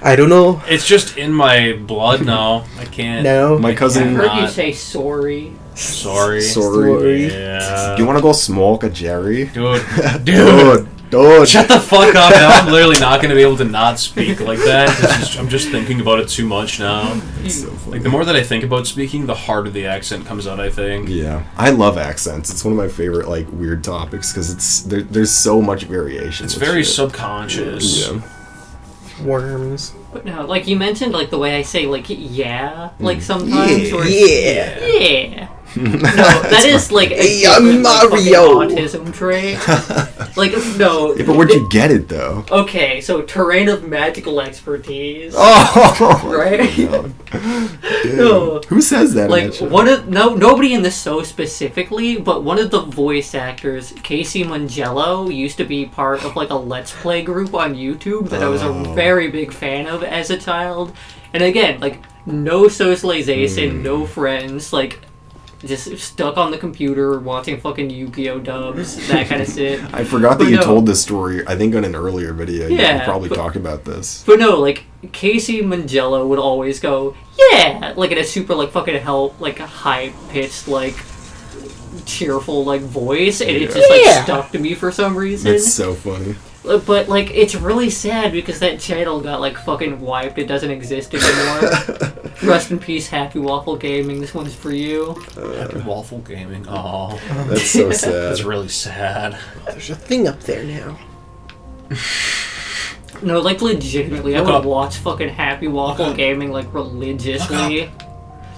I don't know. It's just in my blood now. I can't. No. My I cousin. heard you Not. say sorry. Sorry. Sorry. Yeah. Do you want to go smoke a Jerry? Dude. Dude. Dude. Shut the fuck up! Now I'm literally not going to be able to not speak like that. I'm just thinking about it too much now. It's so funny. Like, the more that I think about speaking, the harder the accent comes out, I think. Yeah, I love accents. It's one of my favorite, like, weird topics, because there's so much variation. It's with very shit. subconscious. Yeah. Worms. But no, like you mentioned, like the way I say, like like sometimes, or Yeah. No, that is like a Hey, different, like, fucking Mario. autism trait. Like no. Yeah, but where'd you get it though? Okay, so terrain of magical expertise. Oh, right. Dude. No. Who says that? Like nobody in the show specifically, but one of the voice actors, Casey Mangello, used to be part of like a Let's Play group on YouTube that I was a very big fan of as a child. And again, like no socialization, no friends, like just stuck on the computer watching fucking Yu-Gi-Oh dubs, that kind of shit. I forgot that But you no. told this story. I think on an earlier video. Yeah, you probably but- talked about this. But no, like Casey Mangello would always go, yeah, like in a super like fucking like high pitched like cheerful like voice, and it just like stuck to me for some reason. That's so funny. But like it's really sad because that channel got like fucking wiped. It doesn't exist anymore. Rest in peace, Happy Waffle Gaming. This one's for you. Happy Waffle Gaming. Oh, That's so sad. That's really sad. There's a thing up there now. No, like legitimately, I Look would up. watch fucking Happy Waffle Gaming like religiously.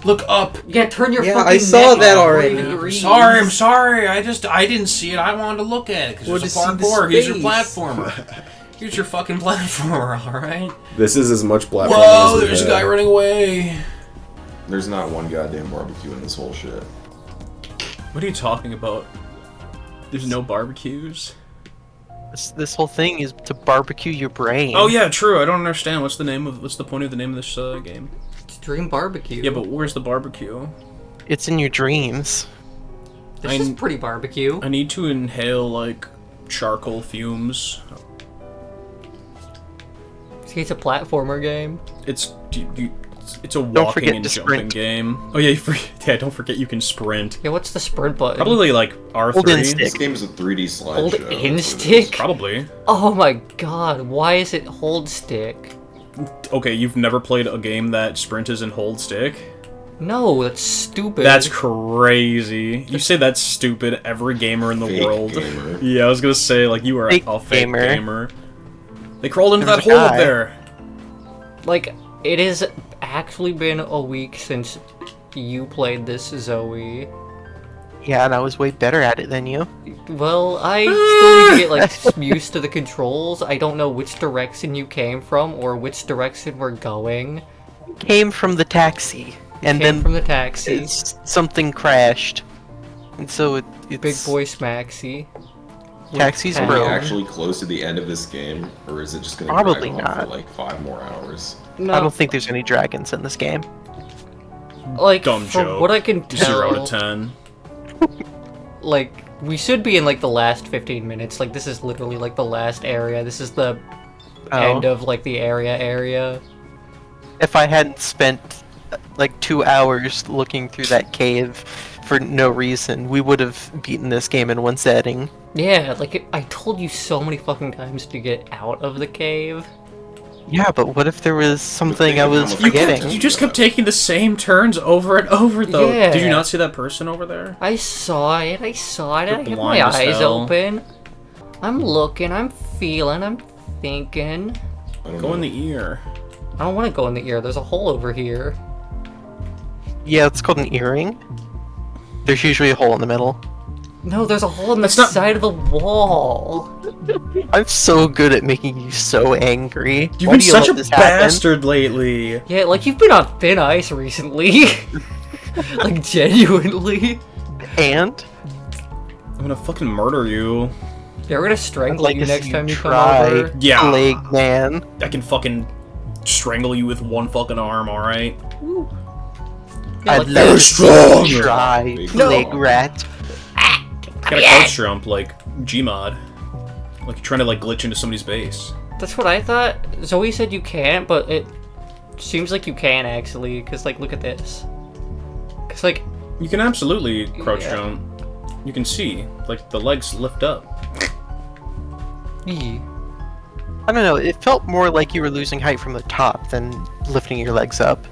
Look up. Yeah, turn your Yeah, fucking I saw neck that off, already. or you read. I'm sorry. I didn't see it. I wanted to look at it because Wanted there's to a see the parkour. Here's your space. platformer. Here's your fucking platformer. All right. This is as much platforming Whoa! as we've There's a had. guy running away. There's not one goddamn barbecue in this whole shit. What are you talking about? There's no barbecues. This whole thing is to barbecue your brain. Oh yeah, true. I don't understand. What's the point of the name of this game? It's Dream Barbecue. Yeah, but where's the barbecue? It's in your dreams. This is pretty barbecue. I need to inhale like charcoal fumes. See, it's a platformer game. It's it's a Don't walking forget and to jumping sprint. game. Oh yeah, don't forget you can sprint. Yeah, what's the sprint button? Probably like R3. Hold in stick. This game is a 3D slideshow. Hold that's what in it is. stick? Probably. Oh my god, why is it hold stick? Okay, you've never played a game that sprint is in hold stick? No, that's stupid. That's crazy. You say that's stupid, every gamer in the Fake world. gamer. Yeah, I was gonna say, like, you are Fake a fake gamer. gamer. They crawled into There that was a hole up guy. there. Like, it has actually been a week since you played this, Zoe. Yeah, and I was way better at it than you. Well, I still need to get, like, used to the controls. I don't know which direction you came from or which direction we're going. Came from the taxi, and Came then from the taxi. something crashed, and so it's Big boy Smaxy. Taxi's Are we Are we broke. actually close to the end of this game, or is it just gonna Probably drag on not. for like 5 more hours? No, I don't think there's any dragons in this game. like, Dumb from joke. what I can 0 out tell, of 10. like, we should be in, like, the last 15 minutes. Like, this is literally, like, the last area. This is the end of, like, the area. If I hadn't spent like 2 hours looking through that cave for no reason, we would have beaten this game in one setting. Yeah, like, I told you so many fucking times to get out of the cave. Yeah, but what if there was something I was forgetting? You just kept taking the same turns over and over, though. Yeah. Did you not see that person over there? I saw it, I You're have my blind as eyes hell. open. I'm looking, I'm feeling, I'm thinking. Go in the ear. I don't want to go in the ear, there's a hole over here. Yeah, it's called an earring. There's usually a hole in the middle. No, there's a hole in the That's not- side of the wall. I'm so good at making you so angry. You've Why been do you such let a this happen? bastard lately. Yeah, like you've been on thin ice recently. Like, genuinely. And I'm gonna fucking murder you. Yeah, we're gonna strangle like you to next see time you come try, over. Yeah. Plague man. I can fucking strangle you with one fucking arm, alright? Yeah, I'd like, let you strong. try, No. plague rat. Got a crouch jump, like Gmod. Like you're trying to like glitch into somebody's base. that's what I thought. Zoe said you can't, but it seems like you can actually, because, like, look at this. Because, like, You can absolutely crouch Yeah. jump. You can see, like the legs lift up. Eee. I don't know, it felt more like you were losing height from the top than lifting your legs up.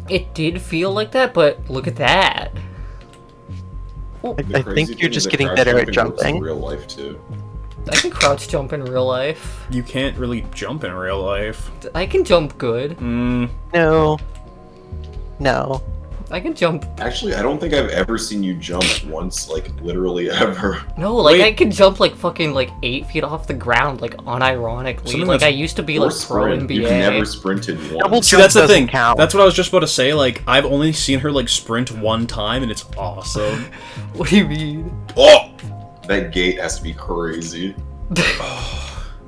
It did feel like that, but look at that. I think you're just getting better at jumping. In real life too. I can crouch jump in real life. You can't really jump in real life. I can jump good. No. No. I can jump. Actually, I don't think I've ever seen you jump once, like literally ever. No, like I can jump like fucking like 8 feet off the ground, like unironically. Something Like that's- I used to be like pro Sprint. NBA. You've never sprinted once. See, that's the doesn't thing. count. That's what I was just about to say. Like, I've only seen her like sprint one time, and it's awesome. What do you mean? Oh, that gait has to be crazy.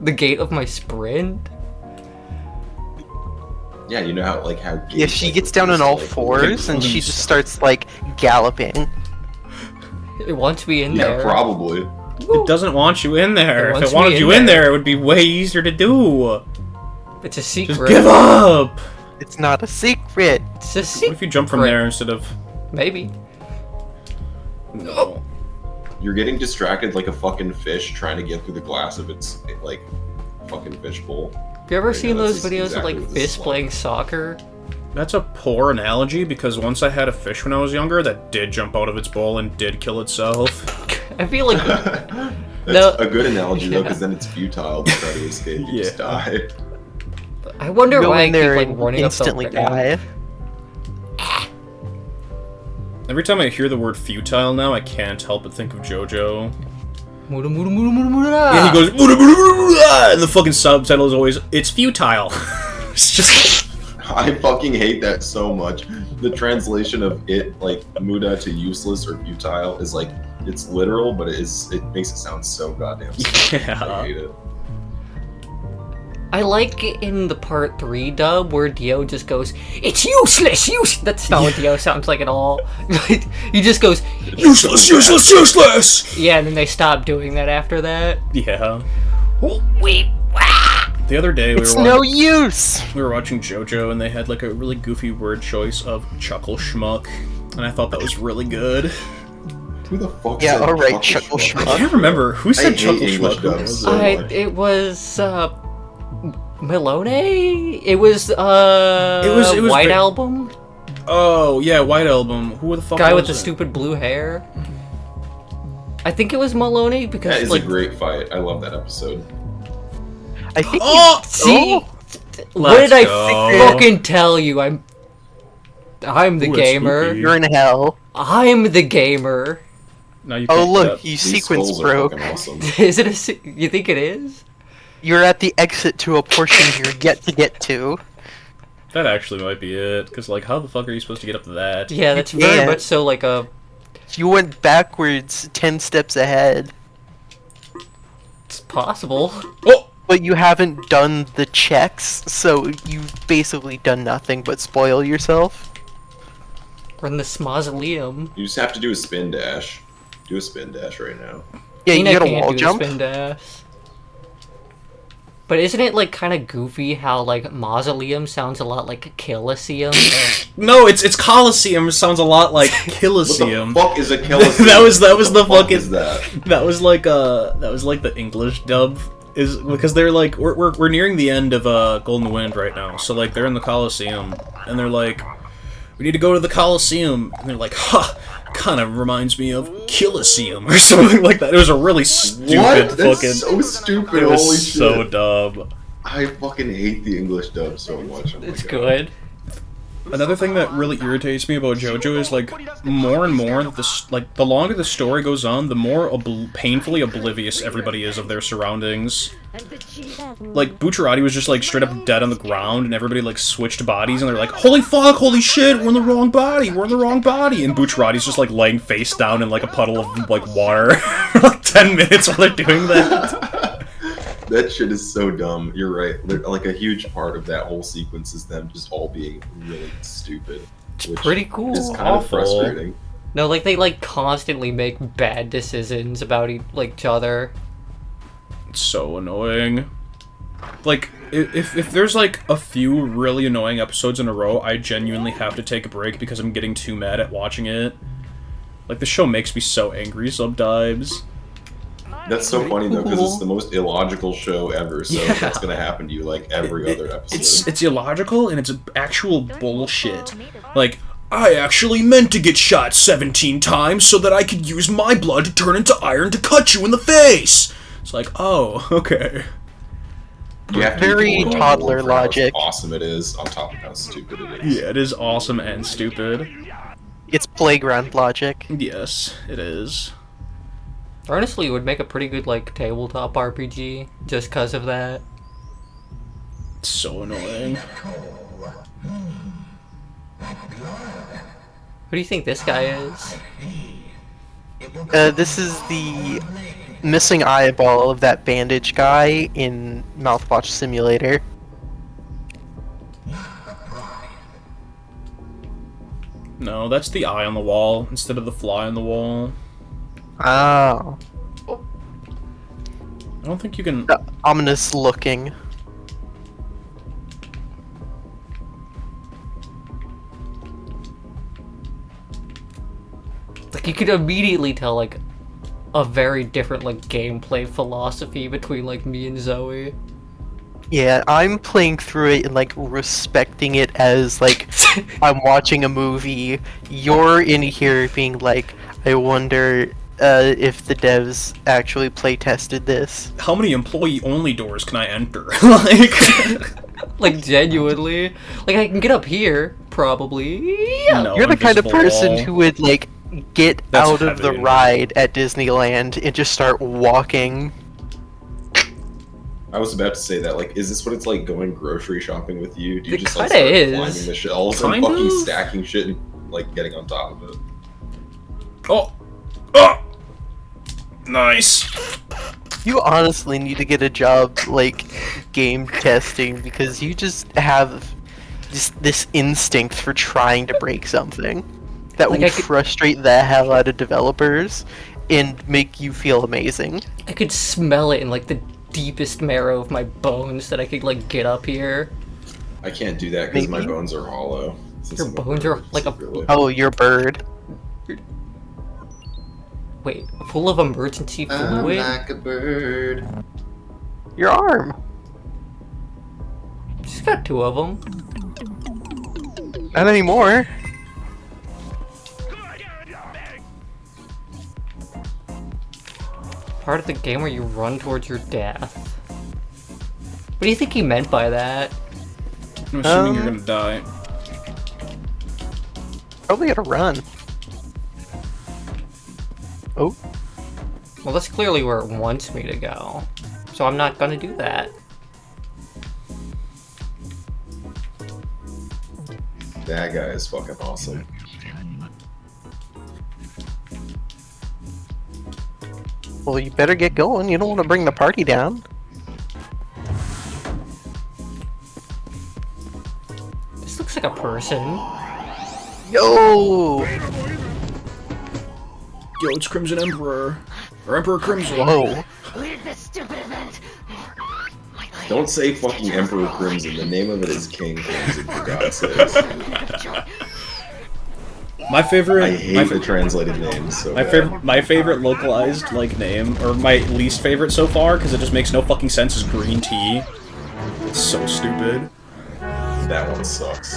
The gate of my sprint? Yeah, you know how how. Yeah, she gets down on all fours and she just starts like galloping. It wants me in Yeah, there. probably. It doesn't want you in there. It If wants it wanted me you in in there. there, it would be way easier to do. It's a secret. Just give up. It's not a secret. It's a secret. What if you jump from there instead of? Maybe. No. You're getting distracted like a fucking fish trying to get through the glass of its like fucking fishbowl. Have you ever Right seen now, those that's videos exactly of like what this fish is like. playing soccer? That's a poor analogy because once I had a fish when I was younger that did jump out of its bowl and did kill itself. I feel like That's a good analogy though, because then it's futile to try to escape. You just die. I wonder Go why I in keep there like and running instantly up the die. Every time I hear the word futile now, I can't help but think of JoJo. Muda, muda, muda, muda, muda. Yeah, he goes, "Muda, muda, muda, muda," and the fucking subtitle is always, "It's futile." It's just. I fucking hate that so much. The translation of it, like muda to useless or futile, is like it's literal, but it makes it sound so goddamn stupid. Yeah. I hate it. I like in the part 3 dub where Dio just goes, "It's useless, That's not what Dio sounds like at all. He just goes, Useless, useless, useless! Yeah, and then they stop doing that after that. Yeah. Wait, The other day It's no use! we were watching JoJo and they had like a really goofy word choice of chuckle schmuck, and I thought that was really good. Who the fuck Yeah, said alright, chuckle schmuck. I can't remember who said hate chuckle English schmuck. dubs so much. It was Malone? It was White Album? Oh yeah, White Album. Who the fuck? Guy was with the it? stupid blue hair. I think it was Maloney because That is like a great fight. I love that episode. I think see what Let's did I go. fucking tell you? I'm the Ooh, that's gamer. spooky. you're in hell. I'm the gamer. No, you Oh can't do look, that. you These sequence skulls are broke. fucking awesome. Is it you think it is? You're at the exit to a portion you're yet to get to. That actually might be it. Because like, how the fuck are you supposed to get up to that? Yeah, that's very Yeah. much so like a. You went backwards 10 steps ahead. It's possible. Oh. But you haven't done the checks, so you've basically done nothing but spoil yourself. We're in this mausoleum. You just have to do a spin dash. Do a spin dash right now. Yeah, you ENA get a can't wall do the jump. spin dash. But isn't it like kind of goofy how like mausoleum sounds a lot like Colosseum? No, it's Coliseum. Sounds a lot like What Colosseum. the fuck is a Colosseum? that was the What fuck fucking. is that? That was like the English dub is because they're like we're nearing the end of Golden Wind right now, so like they're in the Coliseum and they're like, we need to go to the Coliseum, and they're like, ha, kind of reminds me of Colosseum or something like that. It was a really stupid What? That's fucking. so stupid. It was Holy so shit. dumb. I fucking hate the English dub so much. Oh my It's God. good. Another thing that really irritates me about JoJo is like more and more the longer the story goes on, the more painfully oblivious everybody is of their surroundings. Like Bucciarati was just like straight up dead on the ground, and everybody like switched bodies, and they're like, "Holy fuck! Holy shit! We're in the wrong body! We're in the wrong body!" And Bucciarati's just like laying face down in like a puddle of like water for like 10 minutes while they're doing that. That shit is so dumb. You're right. Like a huge part of that whole sequence is them just all being really stupid. Which Pretty cool. is kind of Awful. frustrating. No, like they like constantly make bad decisions about each other. It's so annoying. Like, if there's like a few really annoying episodes in a row, I genuinely have to take a break because I'm getting too mad at watching it. Like, the show makes me so angry sometimes. That's so funny though, because it's the most illogical show ever. So that's gonna happen to you like every other episode. It's illogical and it's actual bullshit. Like, I actually meant to get shot 17 times so that I could use my blood to turn into iron to cut you in the face. It's like, oh, okay. You have to Very toddler logic. How awesome it is, on top of how stupid it is. Yeah, it is awesome and stupid. It's playground logic. Yes, it is. Honestly, it would make a pretty good, like, tabletop RPG, just because of that. It's so annoying. Who do you think this guy is? This is the missing eyeball of that bandage guy in Mouthwatch Simulator. No, that's the eye on the wall instead of the fly on the wall. Oh. I don't think you can... Ominous looking. Like, you could immediately tell, like, a very different, like, gameplay philosophy between, like, me and Zoe. Yeah, I'm playing through it and, like, respecting it as, like, I'm watching a movie. You're in here being like, I wonder if the devs actually play tested this. How many employee-only doors can I enter? Like... like, genuinely. Like, I can get up here, probably. Yeah. No, You're the kind of person wall. who would, like, get That's out of the heavy. ride at Disneyland and just start walking. I was about to say that, like, is this what it's like going grocery shopping with you? Do you It just like kinda start is. climbing the shelves and Kind fucking of. stacking shit and like getting on top of it? Oh! Oh! Nice! You honestly need to get a job, like, game testing, because you just have this instinct for trying to break something that Like, will I could- frustrate the hell out of developers and make you feel amazing. I could smell it in, like, the deepest marrow of my bones that I could, like, get up here. I can't do that because my Maybe. bones are hollow. since Your I'm bones bird, are like a- secretly. Oh, you're a bird. Wait, full of emergency fluid? a bird. Your arm. She's got two of them. Not anymore. Part of the game where you run towards your death. What do you think he meant by that? I'm assuming you're gonna die. Probably gotta run. Oh. Well, that's clearly where it wants me to go. So I'm not gonna do that. That guy is fucking awesome. Well, you better get going. You don't want to bring the party down. This looks like a person. Yo! Yo, it's Crimson Emperor. Or Emperor Crimson. Whoa. Don't say fucking Emperor Crimson. The name of it is King Crimson, for God's sakes. My favorite. I hate the translated names. So bad. My favorite localized like name, or my least favorite so far, because it just makes no fucking sense, is green tea. It's so stupid. That one sucks.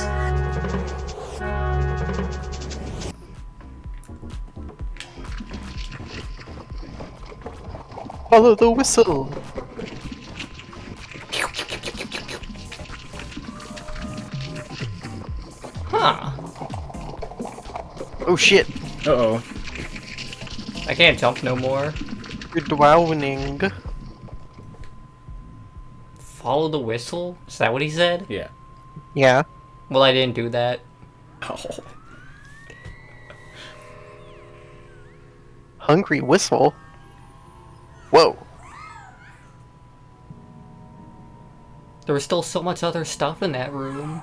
Follow the whistle. Huh. Oh shit. Uh-oh. I can't jump no more. You're drowning. Follow the whistle? Is that what he said? Yeah. Yeah. Well, I didn't do that. Oh. Hungry whistle? Whoa. There was still so much other stuff in that room.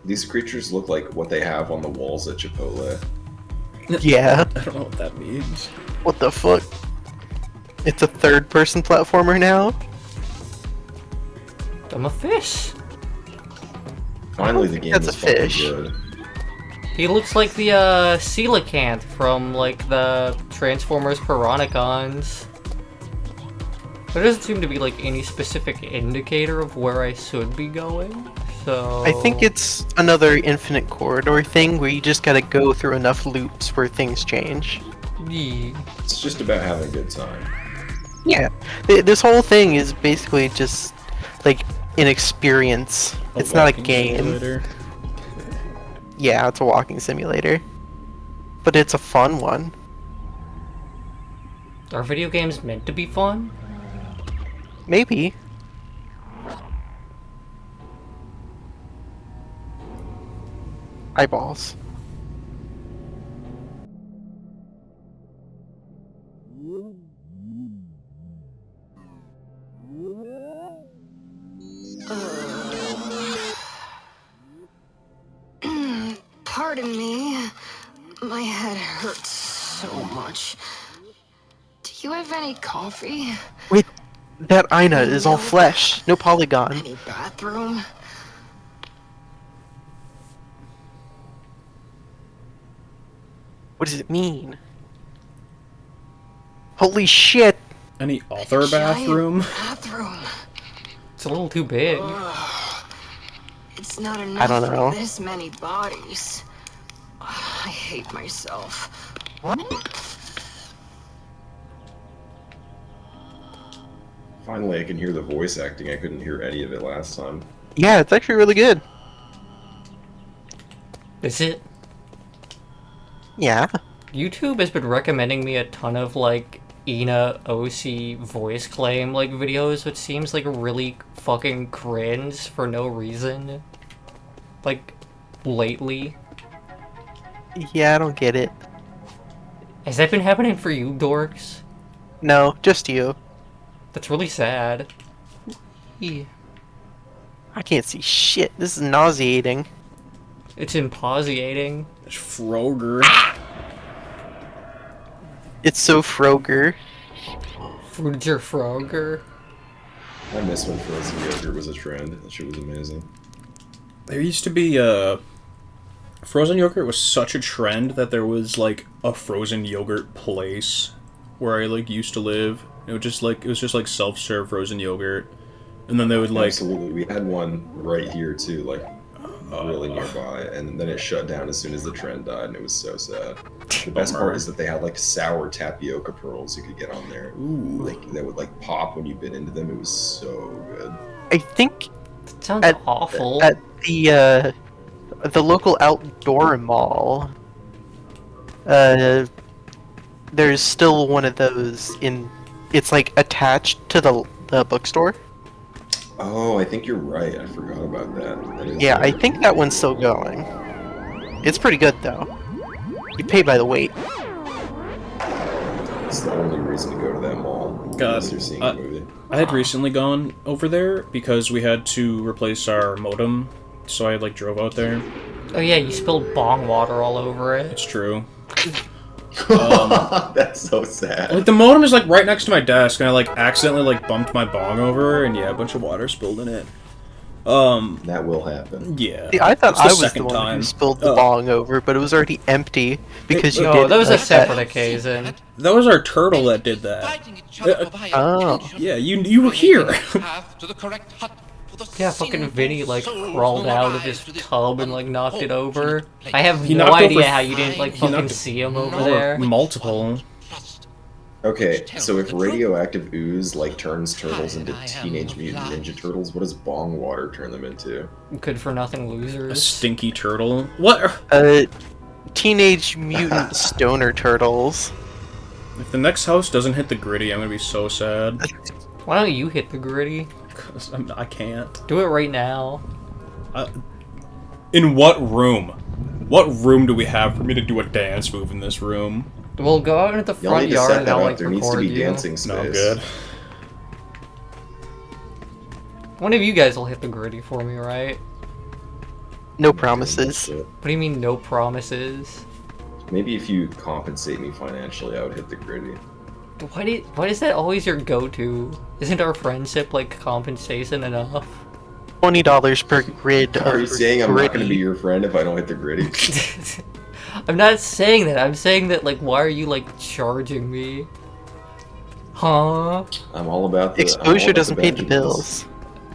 These creatures look like what they have on the walls at Chipotle. Yeah. I don't know what that means. What the fuck? It's a third-person platformer now? I'm a fish. Finally, the game that's is a fucking fish. good. He looks like the coelacanth from like the Transformers Piranhacons. There doesn't seem to be like any specific indicator of where I should be going, so... I think it's another infinite corridor thing where you just gotta go through enough loops where things change. Yeah. It's just about having a good time. Yeah, this whole thing is basically just like an experience. It's not a game. Simulator. Yeah, it's a walking simulator. But it's a fun one. Are video games meant to be fun? Maybe. Eyeballs. Pardon me. My head hurts so much. Do you have any coffee? Wait, that ENA is all flesh, no polygon. Any bathroom? What does it mean? Holy shit! Any other bathroom? Bathroom. It's a little too big. It's not enough I don't know. for this many bodies. I hate myself. Finally, I can hear the voice acting. I couldn't hear any of it last time. Yeah, it's actually really good. Is it? Yeah. YouTube has been recommending me a ton of like ENA OC voice claim like videos, which seems like really fucking cringe for no reason. Like, lately. Yeah, I don't get it. Has that been happening for you, dorks? No, just you. That's really sad. Yeah. I can't see shit. This is nauseating. It's impausiating. It's Froger. It's so Froger. Fruger Froger. I miss when frozen yogurt was a trend. That shit was amazing. There used to be frozen yogurt was such a trend that there was like a frozen yogurt place where I like used to live. It was just like self-serve frozen yogurt, and then they would like Absolutely, we had one right here too, like really nearby, and then it shut down as soon as the trend died, and it was so sad. The best part is that they had like sour tapioca pearls you could get on there. Ooh. Like that would like pop when you bit into them. It was so good. I think That sounds awful. At the local outdoor mall, there's still one of those in. It's like attached to the bookstore. Oh, I think you're right. I forgot about that. Yeah, I think that one's still going. It's pretty good though. You pay by the weight. It's the only reason to go to that mall. God, Unless you're seeing a movie. I had recently gone over there because we had to replace our modem, so I like drove out there. Oh yeah, you spilled bong water all over it. It's true. That's so sad. Like the modem is like right next to my desk, and I like accidentally like bumped my bong over, and yeah, a bunch of water spilled in it. That will happen. Yeah. See, I thought It's the I was the second one time. who spilled the bong over, but it was already empty because you No, did. that was a like separate occasion. That was our turtle that did that. Oh. Yeah, you were here. Yeah, fucking Vinny like crawled out of his tub and like knocked it over. I have He no knocked idea over- how you didn't like he fucking knocked see him over over there. multiple. Okay, so if radioactive ooze like turns turtles into Teenage Mutant Ninja Turtles, what does bong water turn them into? Good for nothing A losers. stinky turtle. What? Teenage Mutant Stoner Turtles. If the next house doesn't hit the gritty, I'm gonna be so sad. Why don't you hit the gritty? 'Cause I can't. Do it right now. In what room? What room do we have for me to do a dance move in this room? We'll go out into the Y'all front need to yard set and that I'll up. like There needs to record be you. dancing space. No good. One of you guys will hit the gritty for me, right? No promises. What do you mean no promises? Maybe if you compensate me financially, I would hit the gritty. Why is that always your go-to? Isn't our friendship like compensation enough? $20 per grid. Are you saying I'm not going to gritty. be your friend if I don't hit the gritty? I'm not saying that. I'm saying that, like, why are you, like, charging me? Huh? I'm all about the Exposure doesn't pay the bills.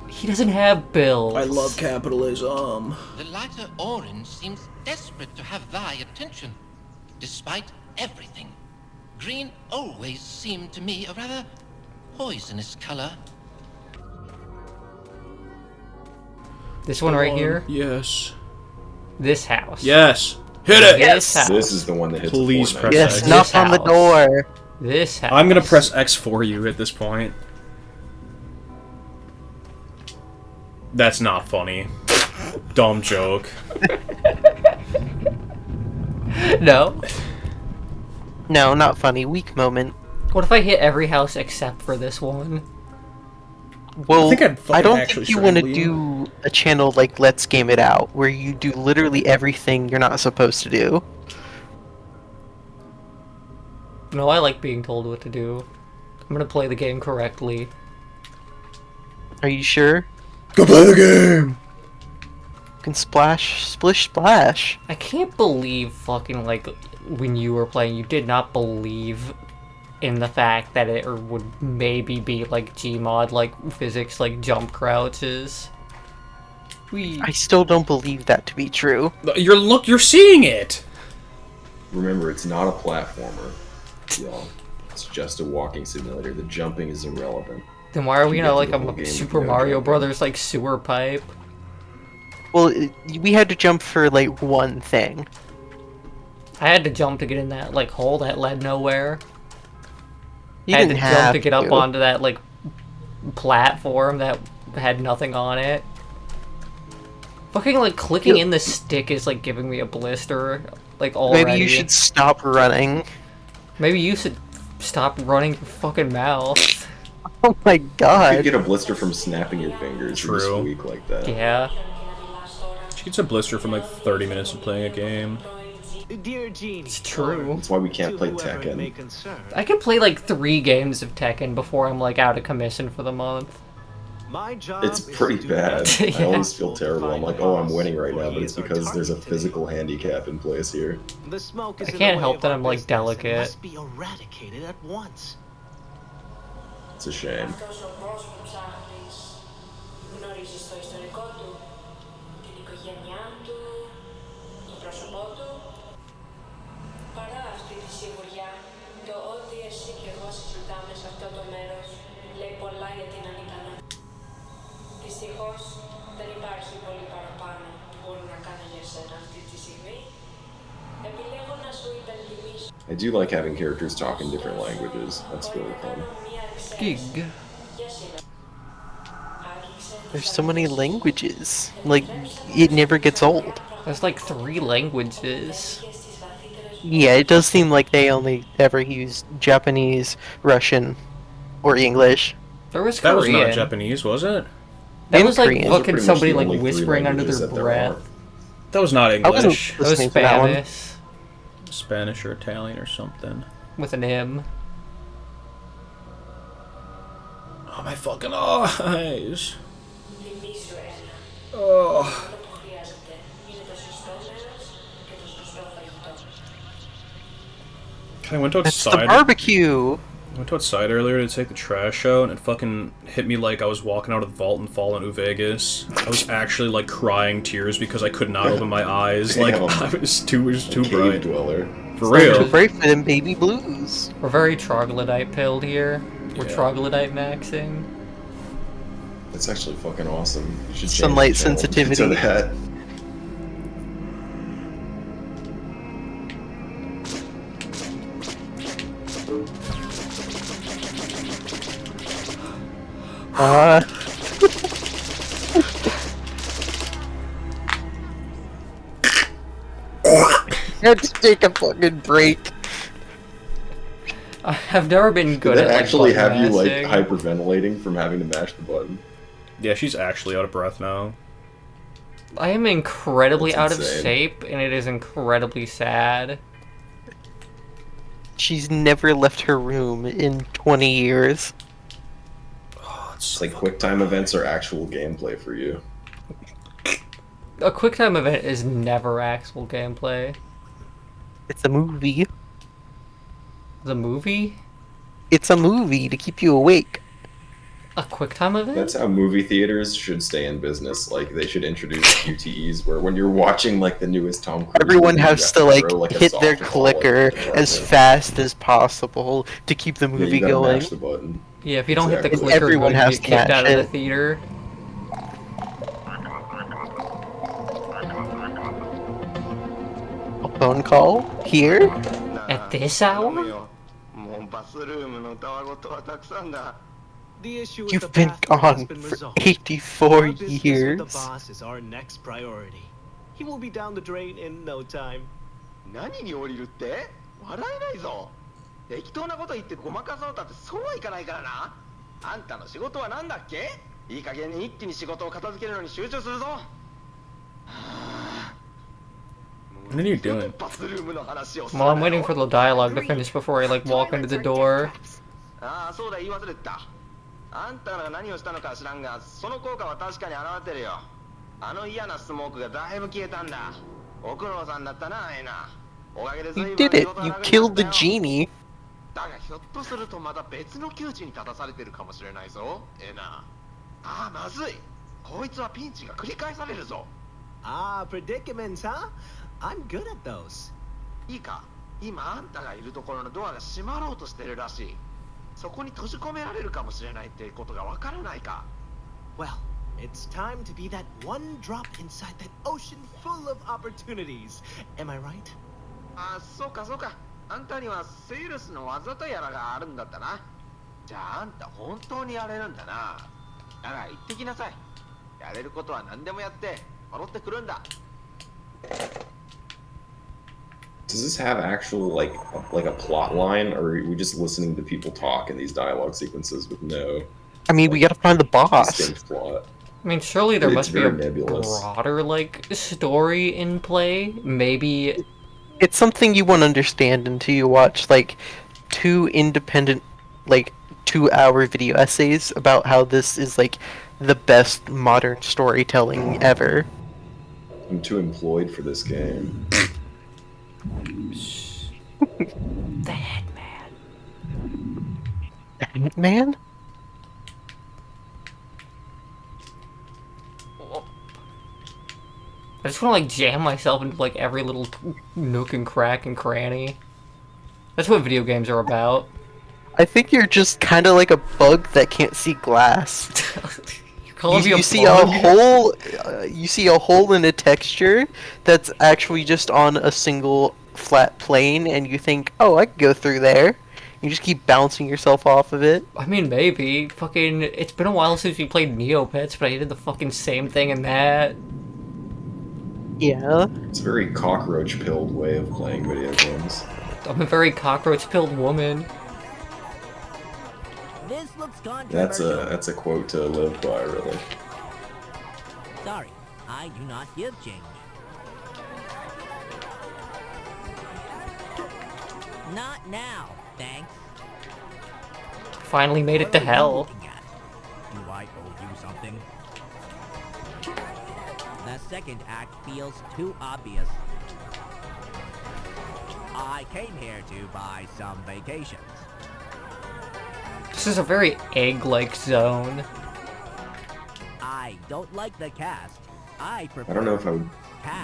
He doesn't have bills. I love capitalism. The lighter orange seems desperate to have thy attention, despite everything. Green always seemed to me a rather poisonous color. This one right here? Yes. This house. Yes. Hit it! This house. This is the one that hits Please the press Yes, X. knock on the door. This house. I'm gonna press X for you at this point. That's not funny. Dumb joke. No. No, not funny. Weak moment. What if I hit every house except for this one? Well, think I'd fucking I don't actually think you want to strangle do a channel like Let's Game It Out, where you do literally everything you're not supposed to do. No, I like being told what to do. I'm gonna play the game correctly. Are you sure? Go play the game! You can splash, splish, splash. I can't believe fucking, like, when you were playing, you did not believe in the fact that it would maybe be, like, Gmod, like, physics, like, jump crouches. I still don't believe that to be true. You're seeing it! Remember, it's not a platformer, y'all. It's just a walking simulator. The jumping is irrelevant. Then why are we You not, get like, through the whole a game Super with no Mario jumping. Brothers, like, sewer pipe? Well, we had to jump for, like, one thing. I had to jump to get in that, like, hole that led nowhere. You I had to didn't jump have to get up to. onto that, like, platform that had nothing on it. Fucking, like, clicking in the stick is, like, giving me a blister, like, already. Maybe you should stop running. Maybe you should stop running your fucking mouth. Oh my You god. could get a blister from snapping your fingers. True. You squeak like that. Yeah. She gets a blister from like 30 minutes of playing a game. Dear Genie, It's true. That's why we can't to play whoever it may Tekken. concern, I could play, like, 3 games of Tekken before I'm, like, out of commission for the month. my job It's is pretty to do bad. everything I always feel possible to terrible. I'm find like, the oh, I'm boss, winning right for now, he but it's is our because there's a target today. physical handicap in place here. The smoke is I in can't the way help of that our I'm, like, business and delicate. must be eradicated at once. It's a shame. I do like having characters talk in different languages. That's really fun. Gig. There's so many languages. Like, it never gets old. There's, like, 3 languages. Yeah, it does seem like they only ever use Japanese, Russian, or English. There was That was Korean. not Japanese, was it? That And was, like, Korean. Those are fucking pretty much somebody, the like, only 3 whispering under languages their that there breath. are. That was not I wasn't English. That was listening to that one. Spanish. Spanish or Italian or something. With an M. Oh, my fucking eyes. Oh. I went That's the outside. barbecue! I went outside earlier to take the trash out, and it fucking hit me like I was walking out of the vault in Fallout Vegas. I was actually like crying tears because I could not open my eyes. Like Damn. it was too Cave bright. dweller. For So real. great for them baby blues. We're very troglodyte pilled here. We're Yeah. troglodyte maxing. That's actually fucking awesome. You should change Sunlight the channel sensitivity. to that. Let's take a fucking break. I've never been good Did at, that like, actually button have you like mashing. hyperventilating from having to mash the button? Yeah, she's actually out of breath now. I am incredibly That's out of insane. shape, and it is incredibly sad. She's never left her room in 20 years. It's like QuickTime events are actual gameplay for you. A QuickTime event is never actual gameplay. It's a movie. The movie? It's a movie to keep you awake. A QuickTime event? That's how movie theaters should stay in business. Like, they should introduce QTEs where when you're watching, like, the newest Tom Cruise Everyone movie, you has have to, like, throw, a hit their softball clicker at the as partner. fast as possible to keep the Yeah, movie you gotta going. mash the button. Yeah, if you don't hit the Exactly. clicker, Everyone you're going has to to get kicked match out of the it. theater. A phone call? Here? At this hour? もうバスルームのたわごとはたくさんだ。 The issue with the You've been bathroom has gone been for resolved. 84 Our business with the years. boss is our next priority. He will be down the drain in no time. 何に降りるって？笑えないぞ。適当なこと言ってごまかそうたってそうはいかないからな。あんたの仕事は何だっけ？いい加減に一気に仕事を片付けるのに集中するぞ。 What are you doing? バスルームの話をする Well, I'm waiting for the dialogue to finish before I, like, walk into the door. ああ、そうだ、言い忘れてた。あんたが何をしたのか知らんが、その効果は確かに現れてるよ。あの嫌なスモークがだいぶ消えたんだ。ご苦労さんだったな、エナ。おかげで随 You 分 did 仕 it. 事が You 楽に killed な the ったよ。 genie. だがひょっとするとまた別の窮地に立たされてるかもしれないぞ、エナ。ああ、まずい。こいつはピンチが繰り返されるぞ。 Ah, predicaments, huh? I'm good at those. いいか、今あんたがいるところのドアが閉まろうとしてるらしい。そこに閉じ込められるかもしれないってことがわからないか。 Well, it's time to be that one drop inside that ocean full of opportunities. Am I right? あ、そうかそうか。あんたにはセールスの技とやらがあるんだったな。じゃああんた本当にやれるんだな。だが行ってきなさい。やれることは何でもやって戻ってくるんだ。 Does this have actual like a plot line, or are we just listening to people talk in these dialogue sequences with no? I mean, we gotta find the boss. Distinct plot. I mean, surely there It's must be a very nebulous. broader, like, story in play. Maybe. It's something you won't understand until you watch, like, 2 independent, like, 2-hour video essays about how this is, like, the best modern storytelling ever. I'm too employed for this game. The headman. Man? I just want to, like, jam myself into, like, every little nook and crack and cranny. That's what video games are about. I think you're just kind of like a bug that can't see glass. You see a hole. You see a hole in a texture that's actually just on a single flat plane, and you think, "Oh, I could go through there." You just keep bouncing yourself off of it. I mean, maybe. Fucking, it's been a while since we played Neopets, but I did the fucking same thing in that. Yeah. It's a very cockroach-pilled way of playing video games. I'm a very cockroach-pilled woman. This looks controversial. That's a quote to live by, really. Sorry, I do not give change. Not now, thanks. Finally made it to hell. Do I owe you something? The second act feels too obvious. I came here to buy some vacations. This is a very egg-like zone. I don't like the cast. I prefer. I don't know if I would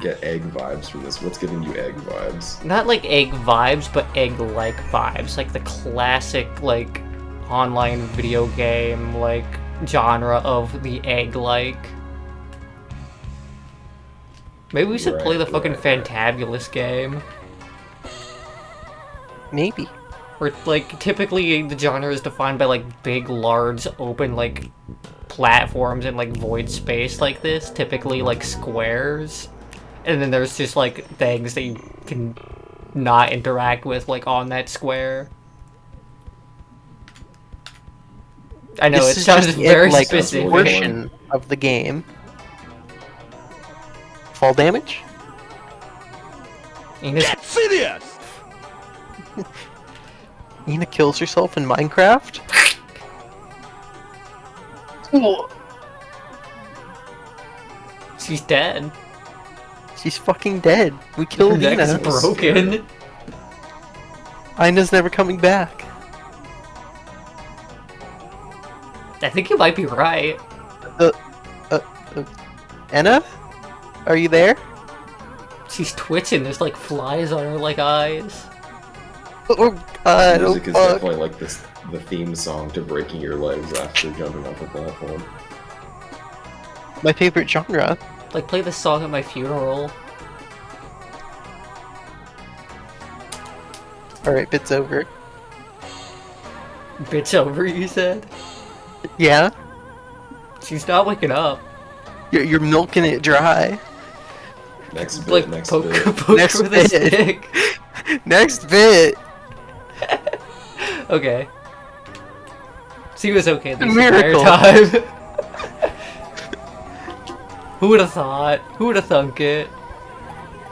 get egg vibes from this. What's giving you egg vibes? Not like egg vibes, but egg-like vibes. Like the classic, like, online video game, like, genre of the egg-like. Maybe we should play the fucking Fantabulous game. Maybe. Where, like, typically the genre is defined by, like, big, large, open, like, platforms and, like, void space like this. Typically, like, squares. And then there's just, like, things that you can not interact with, like, on that square. I know, This it is sounds just very like specific. a portion of the game. Fall damage? Get serious! Ina kills herself in Minecraft? She's dead. She's fucking dead. We Her killed neck is Ina. broken. Ina's never coming back. I think you might be right. Anna? Are you there? She's twitching. There's like flies on her like eyes. Oh god, Music is fuck. definitely like this, the theme song to breaking your legs after jumping off a platform. My favorite genre. Like play the song at my funeral. Alright, bit's over. Bitch over, you said? Yeah? She's not waking up. You're milking it dry. Next bit, Like next poke bit. her Next with a bit. stick. Next bit. Okay. She was okay this Miracle. entire time. Who would have thought? Who would have thunk it?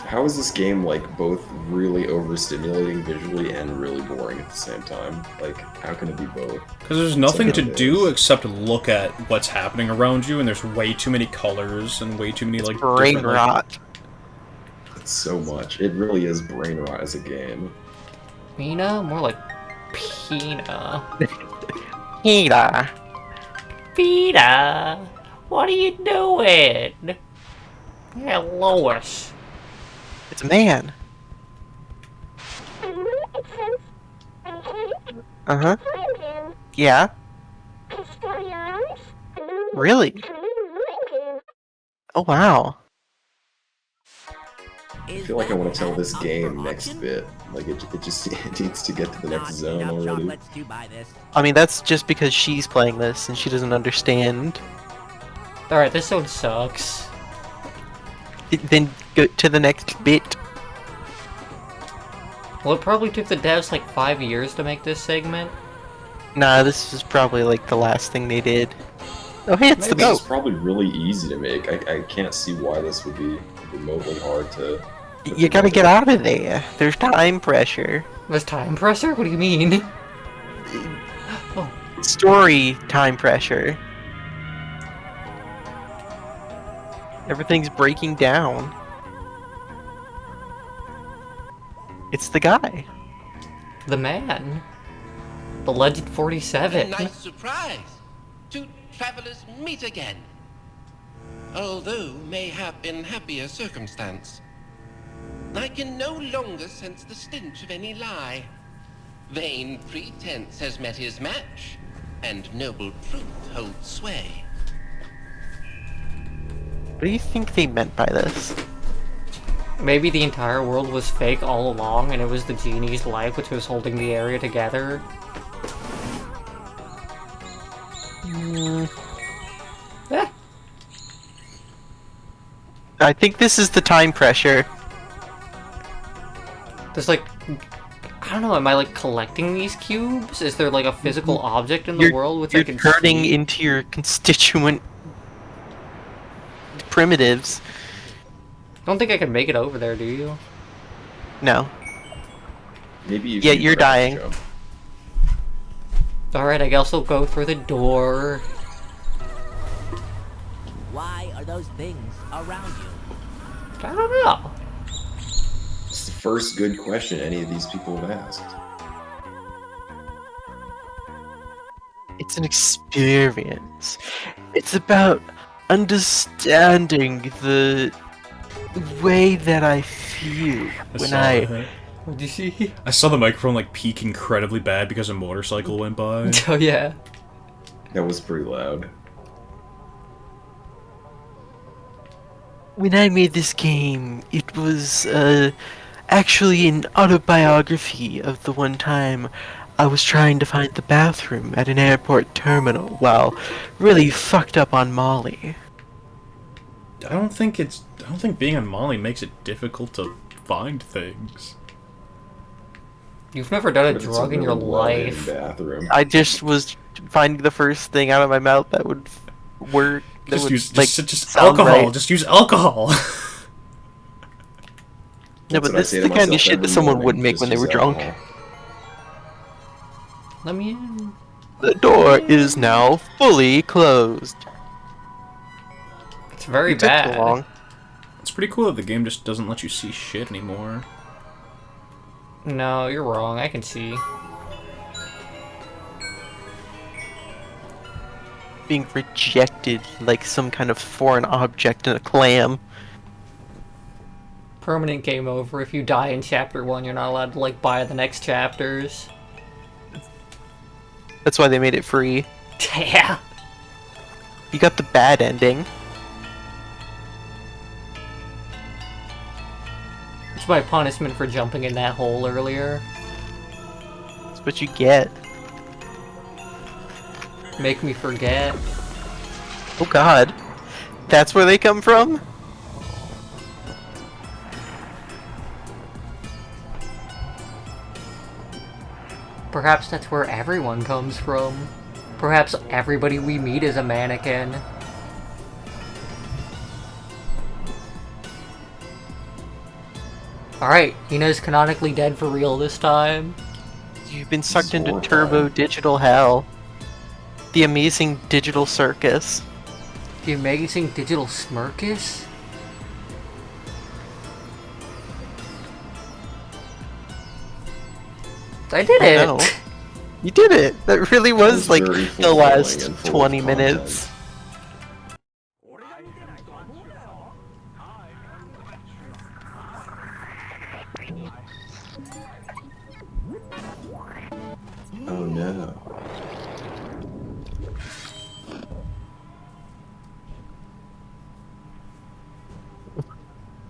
How is this game like both really overstimulating visually and really boring at the same time? Like, how can it be both? Because there's nothing It's to like it do is. except look at what's happening around you, and there's way too many colors and way too many like Brain different, like- rot. It's so much. It really is brain rot as a game. Mina? More like Pina. Ina. Pina! What are you doing? Yeah, Lois. It's a man. Uh-huh. Yeah. Really? Oh wow. I feel like I want to tell this game next bit. Like, it just it needs to get to the next zone already. I mean, that's just because she's playing this and she doesn't understand. Alright, this zone sucks. Then go to the next bit. Well, it probably took the devs like 5 years to make this segment. Nah, this is probably like the last thing they did. Oh, hey, it's the This is boat. probably really easy to make. I can't see why this would be remotely hard to... You gotta get out of there. There's time pressure. There's time pressure? What do you mean? Story time pressure. Everything's breaking down. It's the guy. The man. The Legend 47. A nice surprise. Two travelers meet again. Although mayhap in happier circumstance. I can no longer sense the stench of any lie. Vain pretense has met his match, and noble truth holds sway. What do you think they meant by this? Maybe the entire world was fake all along and it was the genie's life which was holding the area together. Eh. I think this is the time pressure. There's like... I don't know, am I like collecting these cubes? Is there like a physical object in the world which I You're can turning see? into your constituent primitives. I don't think I can make it over there, do you? No. Maybe you Yeah, can you're crouch dying. jump. Alright, I guess I'll go through the door. Why are those things around you? I don't know. It's the first good question any of these people have asked. It's an experience. It's about understanding the way that I feel when What'd you see? I saw the microphone like peak incredibly bad because a motorcycle went by. Oh yeah. That was pretty loud. When I made this game, it was actually an autobiography of the one time I was trying to find the bathroom at an airport terminal while really fucked up on Molly. I don't think being on Molly makes it difficult to find things. You've never done a But it's drug in your really well-named life. bathroom. I just was finding the first thing out of my mouth that would work. That Just would, use like, just sound alcohol. right. Just use alcohol. No, That's but what I this say is to the kind myself of shit that every someone morning, would make just when they use were drunk. alcohol. Let me in. The door is now fully closed. It's very You took too bad. long. It's pretty cool that the game just doesn't let you see shit anymore. No, you're wrong. I can see. Being rejected like some kind of foreign object in a clam. Permanent game over. If you die in chapter 1, you're not allowed to, like, buy the next chapters. That's why they made it free. Yeah. You got the bad ending. It's my punishment for jumping in that hole earlier. That's what you get. Make me forget. Oh god. That's where they come from? Perhaps that's where everyone comes from. Perhaps everybody we meet is a mannequin. Alright, Ina's canonically dead for real this time. You've been sucked into turbo digital hell. The amazing digital circus. The amazing digital smirkus? I did it! I know. You did it! That really was like the last 20 minutes. Oh no.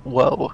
Whoa.